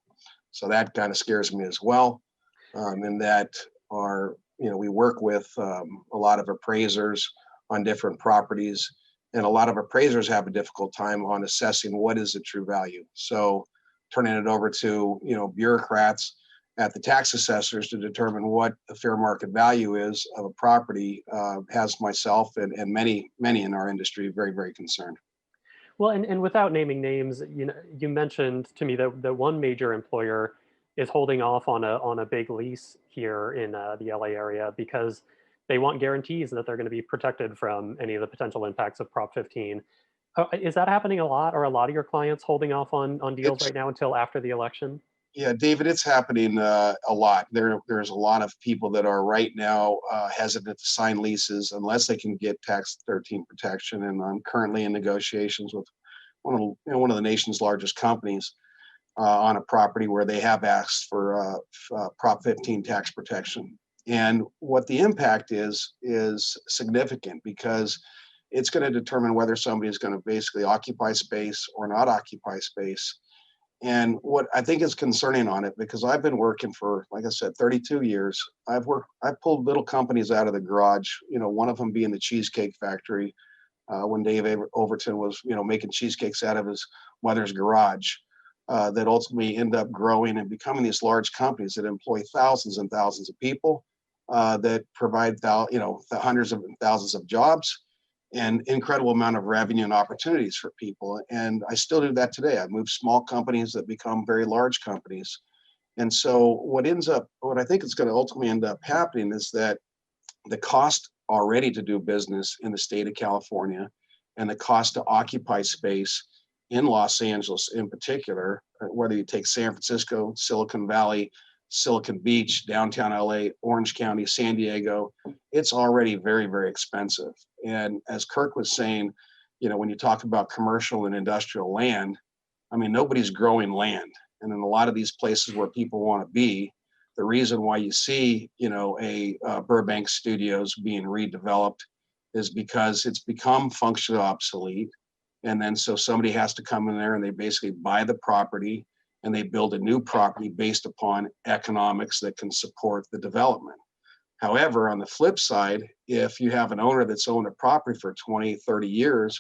So that kind of scares me as well. In that we work with a lot of appraisers on different properties, and a lot of appraisers have a difficult time on assessing what is the true value. So turning it over to bureaucrats at the tax assessors to determine what the fair market value is of a property has myself and many in our industry very, very concerned.
Well, and without naming names, you mentioned to me that one major employer is holding off on a big lease here in the LA area because they want guarantees that they're going to be protected from any of the potential impacts of Prop 15. Is that happening a lot? Are a lot of your clients holding off on deals right now until after the election?
Yeah, David, it's happening a lot. There's a lot of people that are right now hesitant to sign leases unless they can get Tax 13 protection. And I'm currently in negotiations with one of the nation's largest companies on a property where they have asked for Prop 15 tax protection. And what the impact is significant because it's going to determine whether somebody is going to basically occupy space or not occupy space. And what I think is concerning on it, because I've been working for, like I said, 32 years. I pulled little companies out of the garage, one of them being the Cheesecake Factory, when Dave Overton was, making cheesecakes out of his mother's garage, that ultimately end up growing and becoming these large companies that employ thousands and thousands of people, that provide, the hundreds of thousands of jobs and incredible amount of revenue and opportunities for people. And I still do that today. I've moved small companies that become very large companies. And so what I think is going to ultimately end up happening is that the cost already to do business in the state of California and the cost to occupy space in Los Angeles in particular, whether you take San Francisco, Silicon Valley, Silicon Beach, downtown LA, Orange County, San Diego, it's already very, very expensive. And as Kirk was saying, when you talk about commercial and industrial land, I mean, nobody's growing land. And in a lot of these places where people want to be, the reason why you see, a Burbank Studios being redeveloped is because it's become functionally obsolete. And then so somebody has to come in there and they basically buy the property and they build a new property based upon economics that can support the development. However, on the flip side, if you have an owner that's owned a property for 20, 30 years,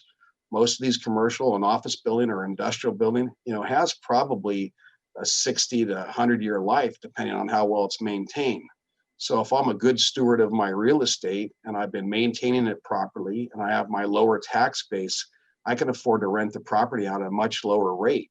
most of these commercial and office building or industrial building, has probably a 60 to 100-year life, depending on how well it's maintained. So if I'm a good steward of my real estate and I've been maintaining it properly and I have my lower tax base, I can afford to rent the property out at a much lower rate.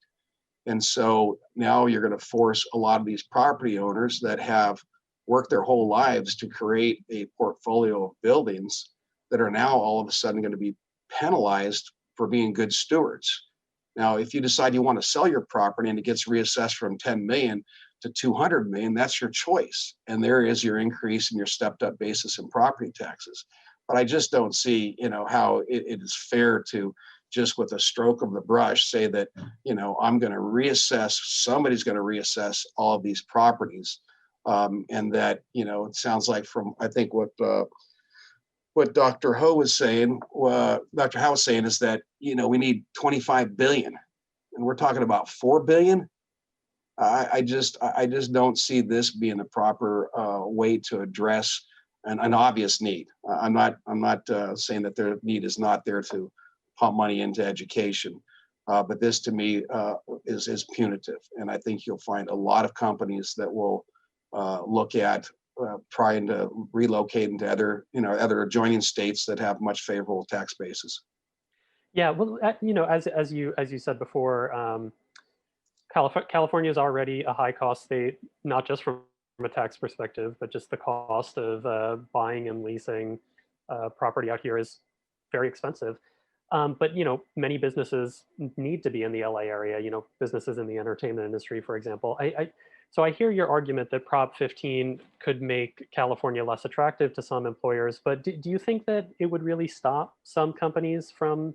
And so now you're going to force a lot of these property owners that have worked their whole lives to create a portfolio of buildings that are now all of a sudden going to be penalized for being good stewards. Now, if you decide you want to sell your property and it gets reassessed from 10 million to 200 million, that's your choice. And there is your increase in your stepped up basis in property taxes. But I just don't see, how it is fair to just with a stroke of the brush say that, I'm going to reassess, somebody's going to reassess all of these properties. And that, it sounds like from, I think what Dr. Ho was saying, Dr. Howe was saying is that, we need 25 billion and we're talking about 4 billion. I just don't see this being the proper way to address an obvious need. I'm not saying that their need is not there to pump money into education, but this to me is punitive. And I think you'll find a lot of companies that will look at trying to relocate into other adjoining states that have much favorable tax bases.
Yeah, well, as you said before, California is already a high cost state, not just from a tax perspective, but just the cost of buying and leasing property out here is very expensive. But many businesses need to be in the LA area. Businesses in the entertainment industry, for example. So I hear your argument that Prop 15 could make California less attractive to some employers, but do you think that it would really stop some companies from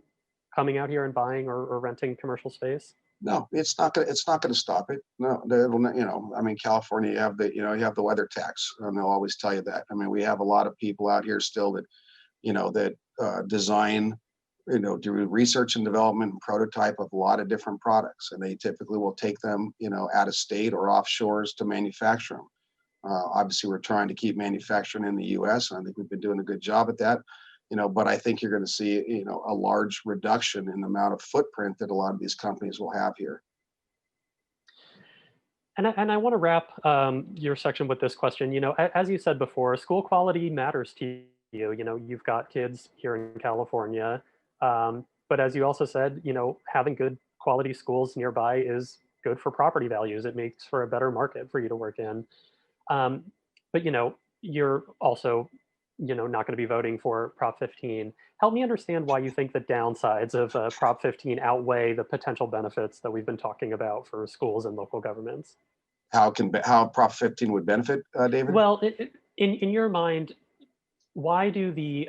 coming out here and buying or renting commercial space?
No, it's not gonna stop it. No, it'll not, I mean, California, you have the weather tax, and they'll always tell you that. I mean, we have a lot of people out here still that, design, do research and development and prototype of a lot of different products, and they typically will take them, out of state or offshores to manufacture them. Obviously, we're trying to keep manufacturing in the U.S., and I think we've been doing a good job at that. But I think you're going to see, a large reduction in the amount of footprint that a lot of these companies will have here.
And I want to wrap your section with this question. As you said before, school quality matters to you. You've got kids here in California, but as you also said, having good quality schools nearby is good for property values. It makes for a better market for you to work in. But you're also not going to be voting for Prop 15. Help me understand why you think the downsides of Prop 15 outweigh the potential benefits that we've been talking about for schools and local governments.
How Prop 15 would benefit, David?
Well, in your mind, why do the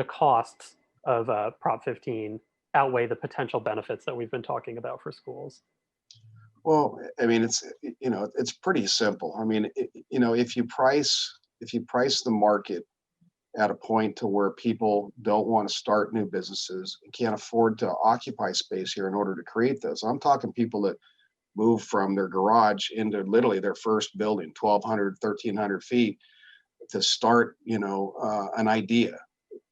costs of Prop 15 outweigh the potential benefits that we've been talking about for schools?
Well, I mean, it's pretty simple. I mean, if you price the market at a point to where people don't want to start new businesses and can't afford to occupy space here in order to create those. I'm talking people that move from their garage into literally their first building, 1,200, 1,300 feet, to start, an idea,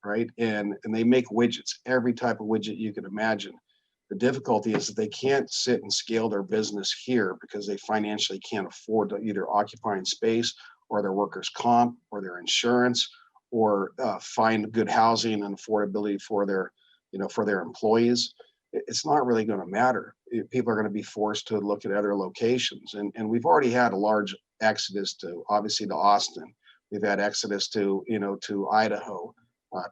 right? And they make widgets, every type of widget you can imagine. The difficulty is that they can't sit and scale their business here because they financially can't afford to either occupying space or their workers' comp or their insurance or find good housing and affordability for their employees. It's not really going to matter. People are going to be forced to look at other locations. And we've already had a large exodus to Austin. We've had exodus to Idaho,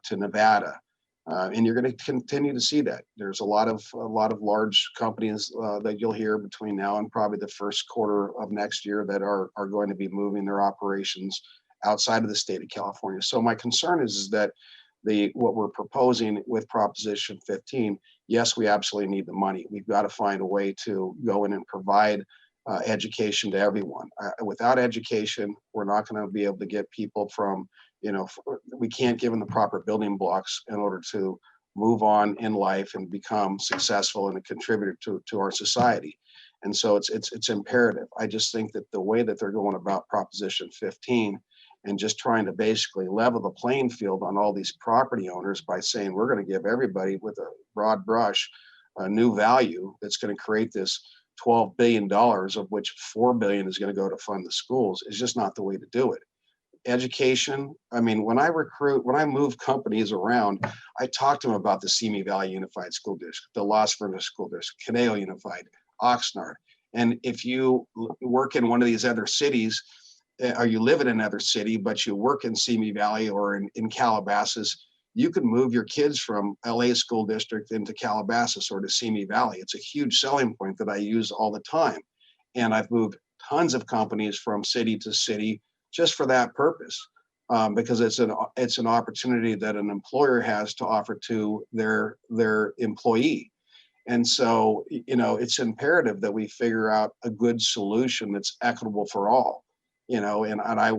to Nevada. And you're going to continue to see that. There's a lot of large companies that you'll hear between now and probably the first quarter of next year that are going to be moving their operations outside of the state of California. So my concern is that what we're proposing with Proposition 15, yes, we absolutely need the money. We've got to find a way to go in and provide education to everyone. Without education, we're not going to be able to get people from, we can't give them the proper building blocks in order to move on in life and become successful and a contributor to our society. And so it's imperative. I just think that the way that they're going about Proposition 15 and just trying to basically level the playing field on all these property owners by saying we're going to give everybody with a broad brush a new value that's going to create this $12 billion, of which $4 billion is going to go to fund the schools, is just not the way to do it. Education, I mean, when I move companies around, I talk to them about the Simi Valley Unified School District, the Las Vegas School District, Conejo Unified, Oxnard. And if you work in one of these other cities, or you live in another city, but you work in Simi Valley or in Calabasas, you can move your kids from LA School District into Calabasas or to Simi Valley. It's a huge selling point that I use all the time. And I've moved tons of companies from city to city just for that purpose, because it's an opportunity that an employer has to offer to their employee. And so, it's imperative that we figure out a good solution that's equitable for all. And I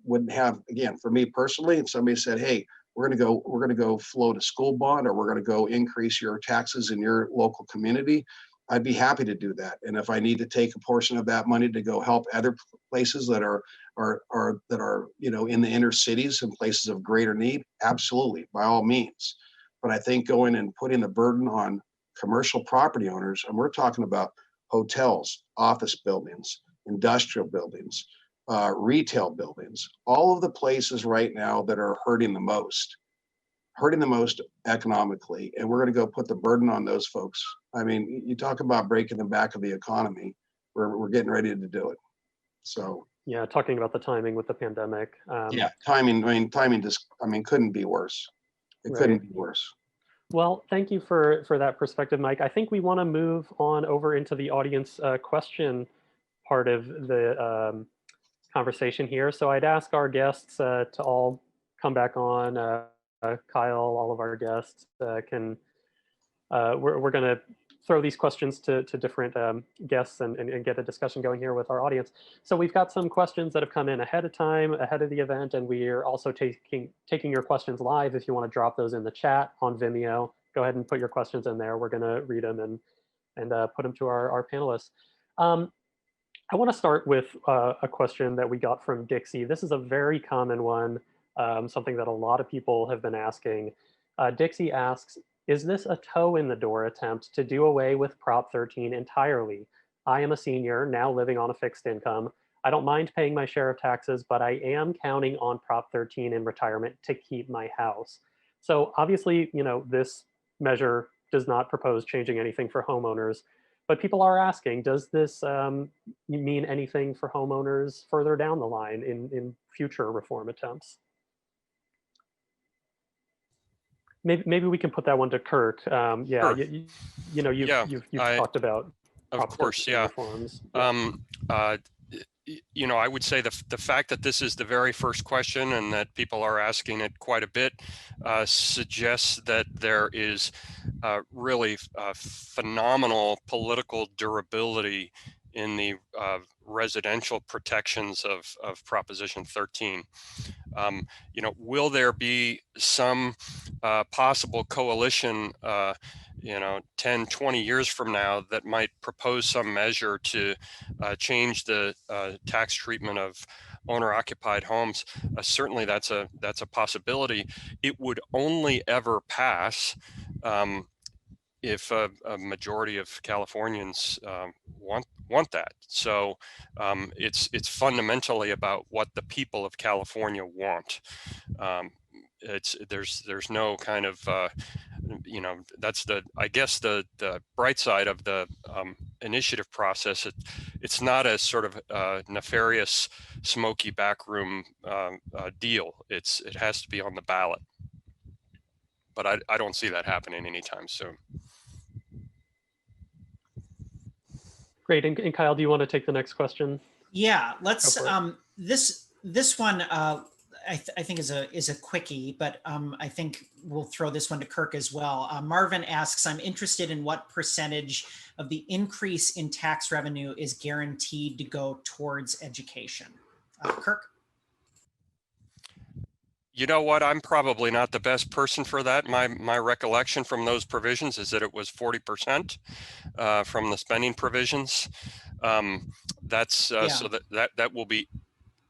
wouldn't have, again, for me personally, if somebody said, hey, we're going to go float a school bond, or we're going to go increase your taxes in your local community, I'd be happy to do that. And if I need to take a portion of that money to go help other places that are in the inner cities and places of greater need, absolutely, by all means. But I think going and putting the burden on commercial property owners, and we're talking about hotels, office buildings, industrial buildings, retail buildings, all of the places right now that are hurting the most economically, and we're going to go put the burden on those folks. I mean, you talk about breaking the back of the economy, we're getting ready to do it. So
yeah, talking about the timing with the pandemic.
Timing just, couldn't be worse. It couldn't be worse.
Well, thank you for that perspective, Mike. I think we want to move on over into the audience question part of the conversation here. So I'd ask our guests to all come back on. Kyle, all of our guests we're going to throw these questions to different guests and get a discussion going here with our audience. So we've got some questions that have come in ahead of time, ahead of the event, and we are also taking your questions live. If you want to drop those in the chat on Vimeo, go ahead and put your questions in there. We're going to read them and put them to our panelists. I want to start with a question that we got from Dixie. This is a very common one, something that a lot of people have been asking. Dixie asks, is this a toe in the door attempt to do away with Prop 13 entirely? I am a senior, now living on a fixed income. I don't mind paying my share of taxes, but I am counting on Prop 13 in retirement to keep my house. So obviously, you know, this measure does not propose changing anything for homeowners, but people are asking, does this mean anything for homeowners further down the line in future reform attempts? Maybe we can put that one to Kirk. Yeah,
Sure.
you know, you've talked about,
of course, yeah.
reforms.
You know, I would say the fact that this is the very first question and that people are asking it quite a bit suggests that there is really phenomenal political durability in the residential protections of Proposition 13. You know, will there be some possible coalition, you know, 10, 20 years from now that might propose some measure to change the tax treatment of owner-occupied homes? Certainly that's a possibility. It would only ever pass if a majority of Californians want that. So it's fundamentally about what the people of California want. There's no kind of you know, that's I guess the bright side of the initiative process. It's not a sort of nefarious, smoky backroom deal. It has to be on the ballot. But I don't see that happening anytime soon.
Great, and Kyle, do you want to take the next question?
Yeah, let's. This one I think is a quickie, but I think we'll throw this one to Kirk as well. Marvin asks, I'm interested in what percentage of the increase in tax revenue is guaranteed to go towards education. Kirk?
You know what? I'm probably not the best person for that. My recollection from those provisions is that it was 40% from the spending provisions. That's so that will be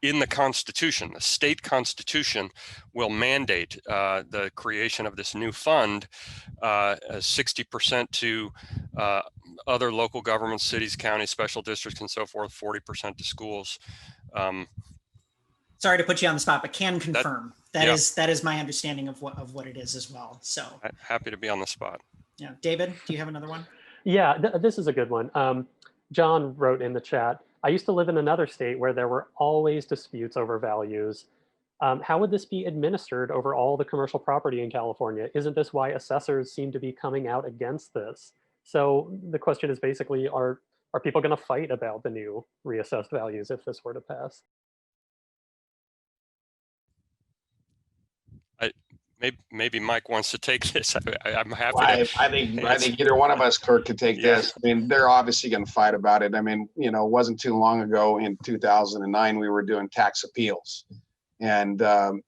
in the Constitution. The state Constitution will mandate the creation of this new fund, 60% to other local governments, cities, counties, special districts, and so forth, 40% to schools.
Sorry to put you on the spot, but can confirm that is my understanding of what it is as well. So
happy to be on the spot.
Yeah, David, do you have another one?
Yeah, this is a good one. John wrote in the chat, I used to live in another state where there were always disputes over values. How would this be administered over all the commercial property in California? Isn't this why assessors seem to be coming out against this? So the question is basically, are people going to fight about the new reassessed values if this were to pass?
Maybe Mike wants to take this. I'm happy.
Well, I think either one of us, Kirk, could take this. I mean, they're obviously going to fight about it. I mean, you know, it wasn't too long ago in 2009 we were doing tax appeals, and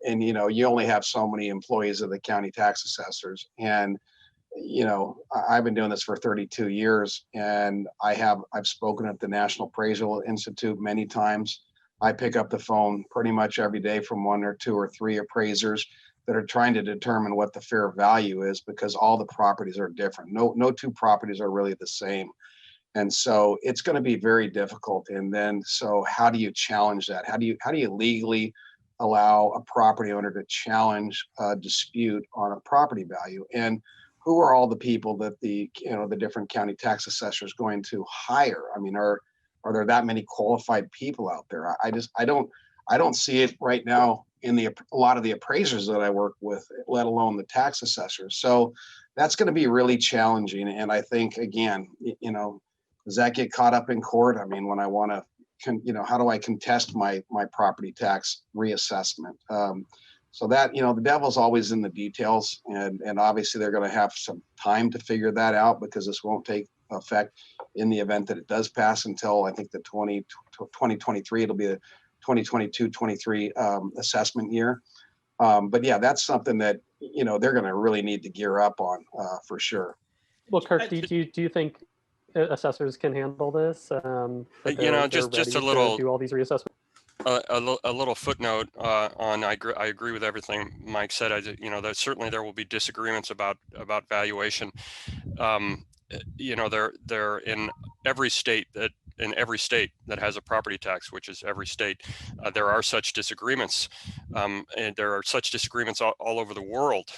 you know, you only have so many employees of the county tax assessors, and you know, I've been doing this for 32 years, and I've spoken at the National Appraisal Institute many times. I pick up the phone pretty much every day from 1 or 2 or 3 appraisers that are trying to determine what the fair value is, because all the properties are different. No two properties are really the same. And so it's going to be very difficult. And then, so how do you challenge that? How do you legally allow a property owner to challenge a dispute on a property value? And who are all the people that the different county tax assessors going to hire? I mean, are there that many qualified people out there? I don't see it right now in a lot of the appraisers that I work with, let alone the tax assessors. So that's going to be really challenging. And I think, again, you know, does that get caught up in court? I mean, when I want to, you know, how do I contest my property tax reassessment? So that, you know, the devil's always in the details, and obviously they're going to have some time to figure that out, because this won't take effect in the event that it does pass until I think the 2023, it'll be the 2022-23 assessment year. But yeah, that's something that, you know, they're going to really need to gear up on for sure.
Well, Kirk, do you think assessors can handle this?
You know, just a little,
do all these reassessments.
A little footnote on I agree with everything Mike said. You know, that certainly there will be disagreements about valuation. You know, they're in every state that has a property tax, which is every state, there are such disagreements, and there are such disagreements all over the world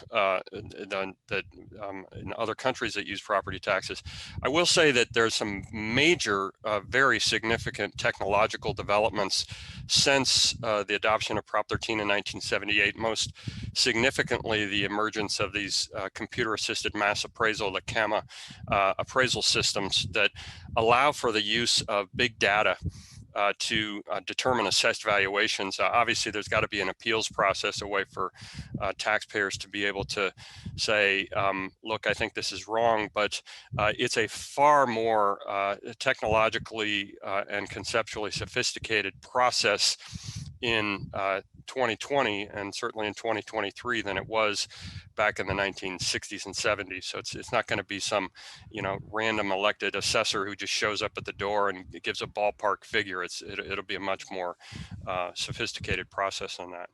in other countries that use property taxes. I will say that there's some major, very significant technological developments since the adoption of Prop 13 in 1978. Most significantly, the emergence of these computer-assisted mass appraisal, the CAMA appraisal systems that allow for the use of big data to determine assessed valuations. Obviously, there's got to be an appeals process, a way for taxpayers to be able to say, look, I think this is wrong, but it's a far more technologically and conceptually sophisticated process in 2020 and certainly in 2023 than it was back in the 1960s and 70s. So it's not going to be some, you know, random elected assessor who just shows up at the door and gives a ballpark figure. It'll be a much more sophisticated process on that.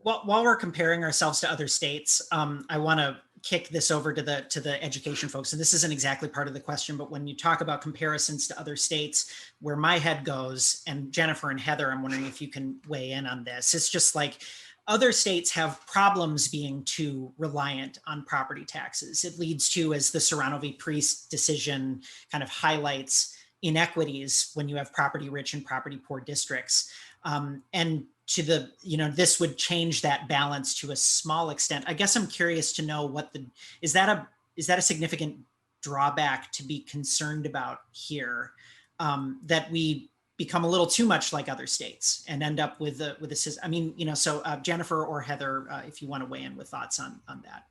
Well, while we're comparing ourselves to other states, I want to kick this over to the education folks. And this isn't exactly part of the question, but when you talk about comparisons to other states, where my head goes, and Jennifer and Heather, I'm wondering if you can weigh in on this. It's just like other states have problems being too reliant on property taxes. It leads to, as the Serrano v. Priest decision kind of highlights, inequities when you have property rich and property poor districts. And to the, you know, this would change that balance to a small extent. I guess I'm curious to know what is that a significant drawback to be concerned about here, that we become a little too much like other states and end up with a system? I mean, you know, so Jennifer or Heather, if you want to weigh in with thoughts on that.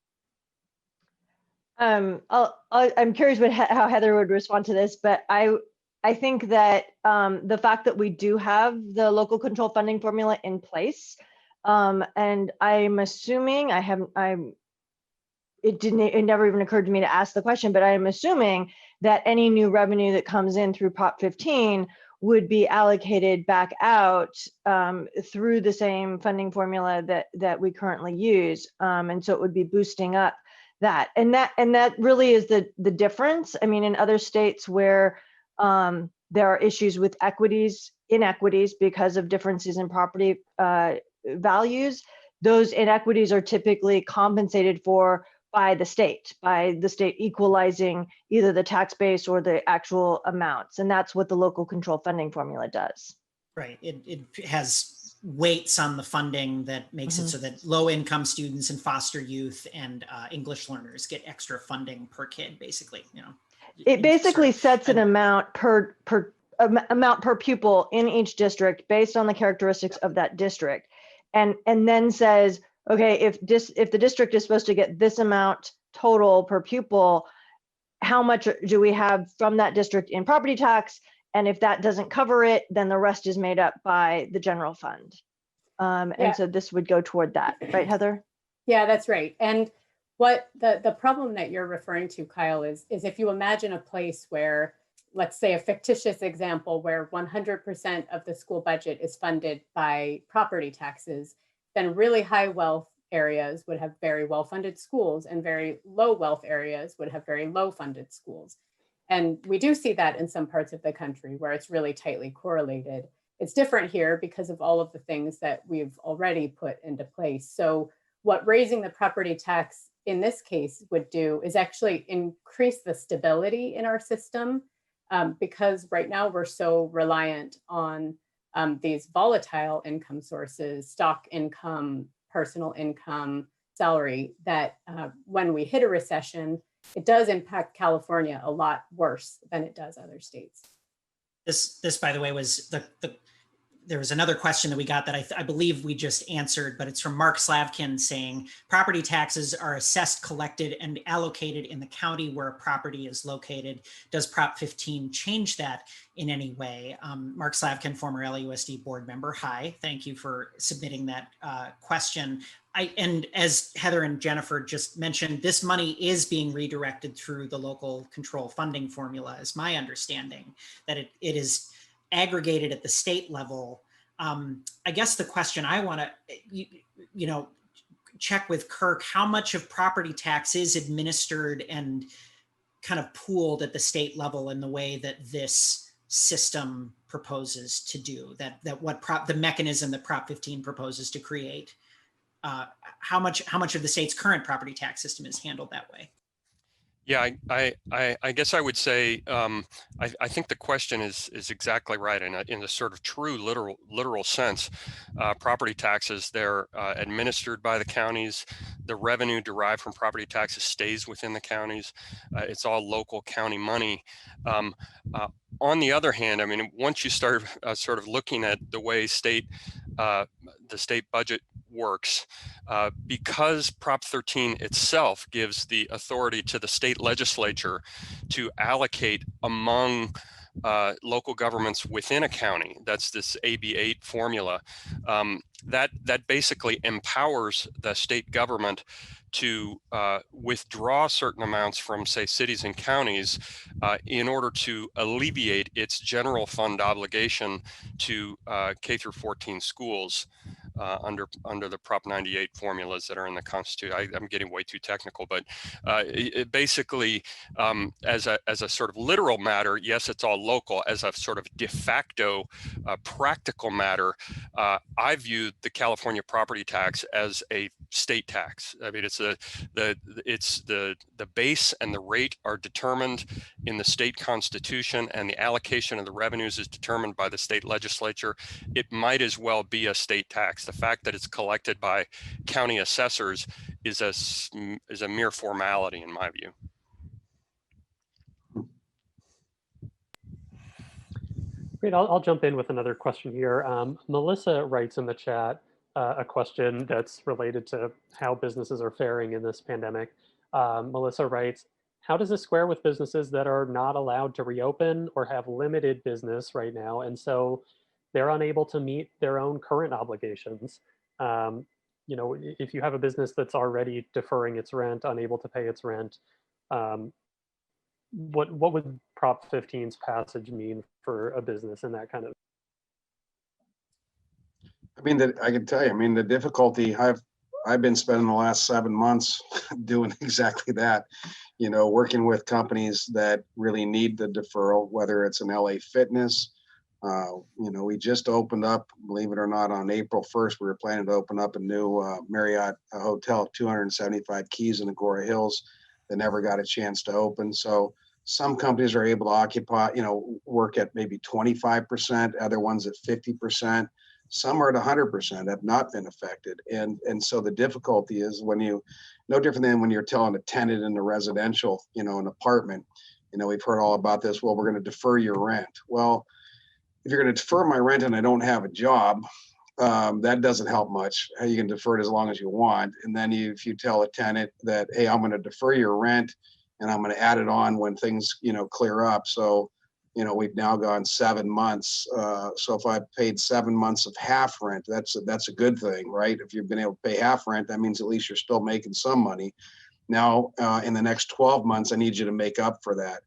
I'm curious how Heather would respond to this, but I think that the fact that we do have the local control funding formula in place, and I'm assuming it never even occurred to me to ask the question, but I'm assuming that any new revenue that comes in through Prop 15 would be allocated back out through the same funding formula that we currently use, and so it would be boosting up that, and that really is the difference. I mean, in other states where there are issues with inequities because of differences in property values, those inequities are typically compensated for by the state equalizing either the tax base or the actual amounts. And that's what the local control funding formula does.
Right. It has weights on the funding that makes it so that low income students and foster youth and English learners get extra funding per kid, basically, you know.
It basically sets an amount per pupil in each district based on the characteristics of that district, and then says, okay, if the district is supposed to get this amount total per pupil, how much do we have from that district in property tax? And if that doesn't cover it, then the rest is made up by the general fund. And so this would go toward that, right, Heather?
Yeah, that's right. And what the problem that you're referring to, Kyle, is if you imagine a place where, let's say a fictitious example where 100% of the school budget is funded by property taxes, then really high wealth areas would have very well-funded schools and very low wealth areas would have very low funded schools. And we do see that in some parts of the country where it's really tightly correlated. It's different here because of all of the things that we've already put into place. So what raising the property tax in this case would do is actually increase the stability in our system, because right now we're so reliant on these volatile income sources, stock income, personal income, salary, that when we hit a recession, it does impact California a lot worse than it does other states.
This by the way, was there was another question that we got that I believe we just answered, but it's from Mark Slavkin saying, property taxes are assessed, collected, and allocated in the county where a property is located. Does Prop 15 change that in any way? Mark Slavkin, former LAUSD board member. Hi, thank you for submitting that question. And as Heather and Jennifer just mentioned, this money is being redirected through the local control funding formula, is my understanding, that it is aggregated at the state level. I guess the question I want to, check with Kirk, how much of property tax is administered and kind of pooled at the state level in the way that this system proposes to do, the mechanism that Prop 15 proposes to create? How much of the state's current property tax system is handled that way?
Yeah, I guess I would say I think the question is exactly right in a sort of true literal sense. Property taxes, they're administered by the counties. The revenue derived from property taxes stays within the counties. It's all local county money. On the other hand, I mean, once you start sort of looking at the way the state budget works, because Prop 13 itself gives the authority to the state legislature to allocate among local governments within a county. That's this AB8 formula. That basically empowers the state government to withdraw certain amounts from, say, cities and counties in order to alleviate its general fund obligation to K through 14 schools under the Prop 98 formulas that are in the Constitution. I'm getting way too technical, but it basically, as a sort of literal matter, yes, it's all local. As a sort of de facto practical matter, I view the California property tax as a state tax. I mean, it's the base and the rate are determined in the state constitution, and the allocation of the revenues is determined by the state legislature. It might as well be a state tax. The fact that it's collected by county assessors is a mere formality, in my view.
Great, I'll jump in with another question here. Melissa writes in the chat a question that's related to how businesses are faring in this pandemic. Melissa writes, how does this square with businesses that are not allowed to reopen or have limited business right now, and so they're unable to meet their own current obligations? If you have a business that's already deferring its rent, unable to pay its rent, what would Prop 15's passage mean for a business in that kind of?
I mean, I can tell you, I mean, the difficulty I've been spending the last 7 months doing exactly that, working with companies that really need the deferral, whether it's an LA Fitness. We just opened up, believe it or not, on April 1st, we were planning to open up a new Marriott hotel, 275 keys in Agora Hills, that never got a chance to open. So some companies are able to occupy, work at maybe 25%, other ones at 50%. Some are at 100%, have not been affected. And so the difficulty is no different than when you're telling a tenant in a residential, an apartment, we've heard all about this. Well, we're going to defer your rent. Well, if you're going to defer my rent and I don't have a job, that doesn't help much. You can defer it as long as you want. And then if you tell a tenant that, hey, I'm going to defer your rent and I'm going to add it on when things, clear up. So, we've now gone 7 months. So if I paid 7 months of half rent, that's a good thing, right? If you've been able to pay half rent, that means at least you're still making some money. Now, in the next 12 months, I need you to make up for that.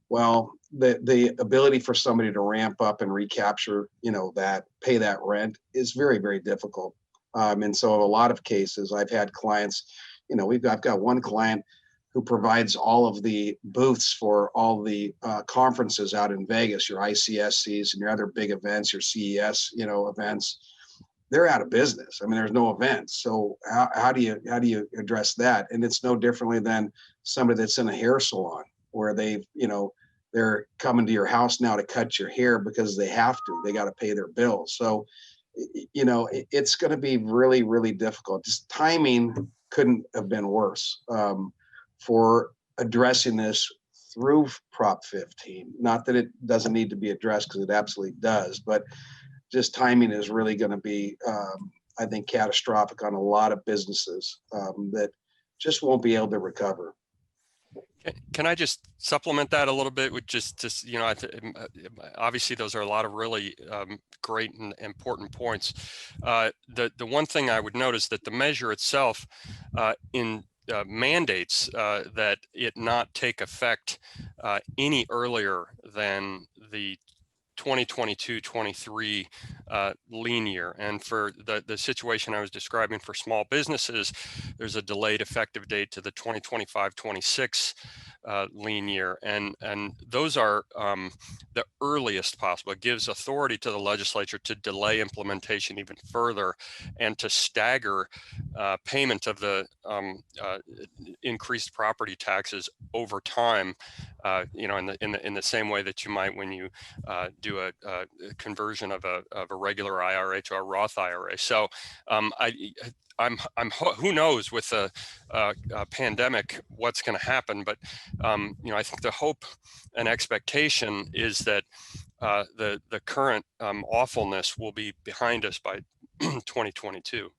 Well, the ability for somebody to ramp up and recapture, pay that rent is very, very difficult. And so in a lot of cases, I've had clients, I've got one client who provides all of the booths for all the conferences out in Vegas, your ICSCs and your other big events, your CES, events. They're out of business. I mean, there's no events. So how do you address that? And it's no differently than somebody that's in a hair salon where they're coming to your house now to cut your hair because they have to. They got to pay their bills. So, it's going to be really, really difficult. Just timing couldn't have been worse for addressing this through Prop 15. Not that it doesn't need to be addressed, because it absolutely does. But just timing is really going to be, I think, catastrophic on a lot of businesses that just won't be able to recover.
Can I just supplement that a little bit with just you know, obviously those are a lot of really great and important points. The one thing I would notice that the measure itself in mandates that it not take effect any earlier than the 2022-23 lean year. And for the situation I was describing for small businesses, there's a delayed effective date to the 2025-26 lean year. And those are the earliest possible. It gives authority to the legislature to delay implementation even further and to stagger payment of the increased property taxes over time, you know, in the same way that you might when you do a conversion of a regular IRA to a Roth IRA. So who knows with the pandemic what's going to happen, but you know, I think the hope and expectation is that the current awfulness will be behind us by 2022.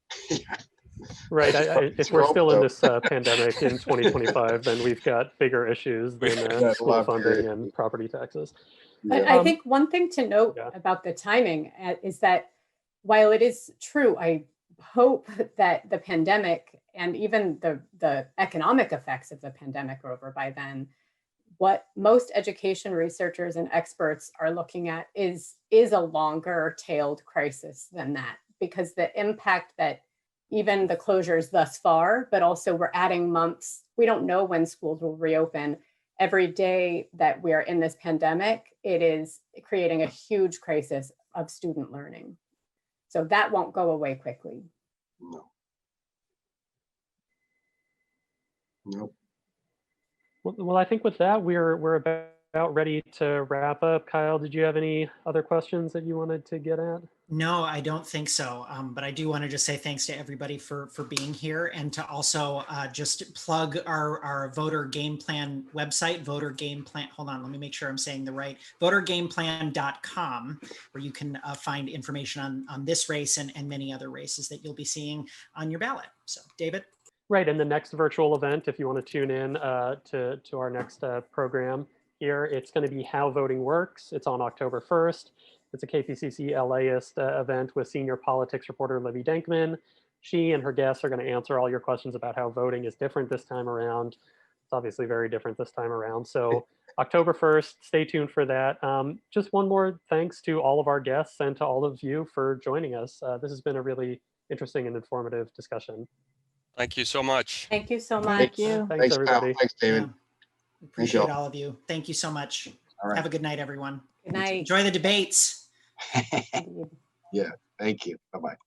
Right. If we're still in this pandemic in 2025, then we've got bigger issues than school funding and property taxes.
I think one thing to note about the timing is that while it is true, I hope that the pandemic and even the economic effects of the pandemic are over by then. What most education researchers and experts are looking at is a longer tailed crisis than that, because the impact that even the closures thus far, but also we're adding months. We don't know when schools will reopen. Every day that we are in this pandemic, it is creating a huge crisis of student learning. So that won't go away quickly.
No. Nope.
Well, I think with that, we're about ready to wrap up. Kyle, did you have any other questions that you wanted to get at?
No, I don't think so. But I do want to just say thanks to everybody for being here, and to also just plug our voter game plan website, voter game plan. Hold on, let me make sure I'm saying the right, votergameplan.com, where you can find information on this race and many other races that you'll be seeing on your ballot. So, David?
Right, and the next virtual event, if you want to tune in to our next program here, it's going to be How Voting Works. It's on October 1st. It's a KPCC and LAist event with senior politics reporter Libby Denkman. She and her guests are going to answer all your questions about how voting is different this time around. It's obviously very different this time around. So October 1st, stay tuned for that. Just one more thanks to all of our guests and to all of you for joining us. This has been a really interesting and informative discussion.
Thank you so much.
Thank you so much.
Thank you.
Thanks everybody.
Thanks, David.
Yeah. Appreciate all of you. Thank you so much.
All right.
Have a good night, everyone.
Good night.
Enjoy the debates.
Yeah, thank you. Bye-bye.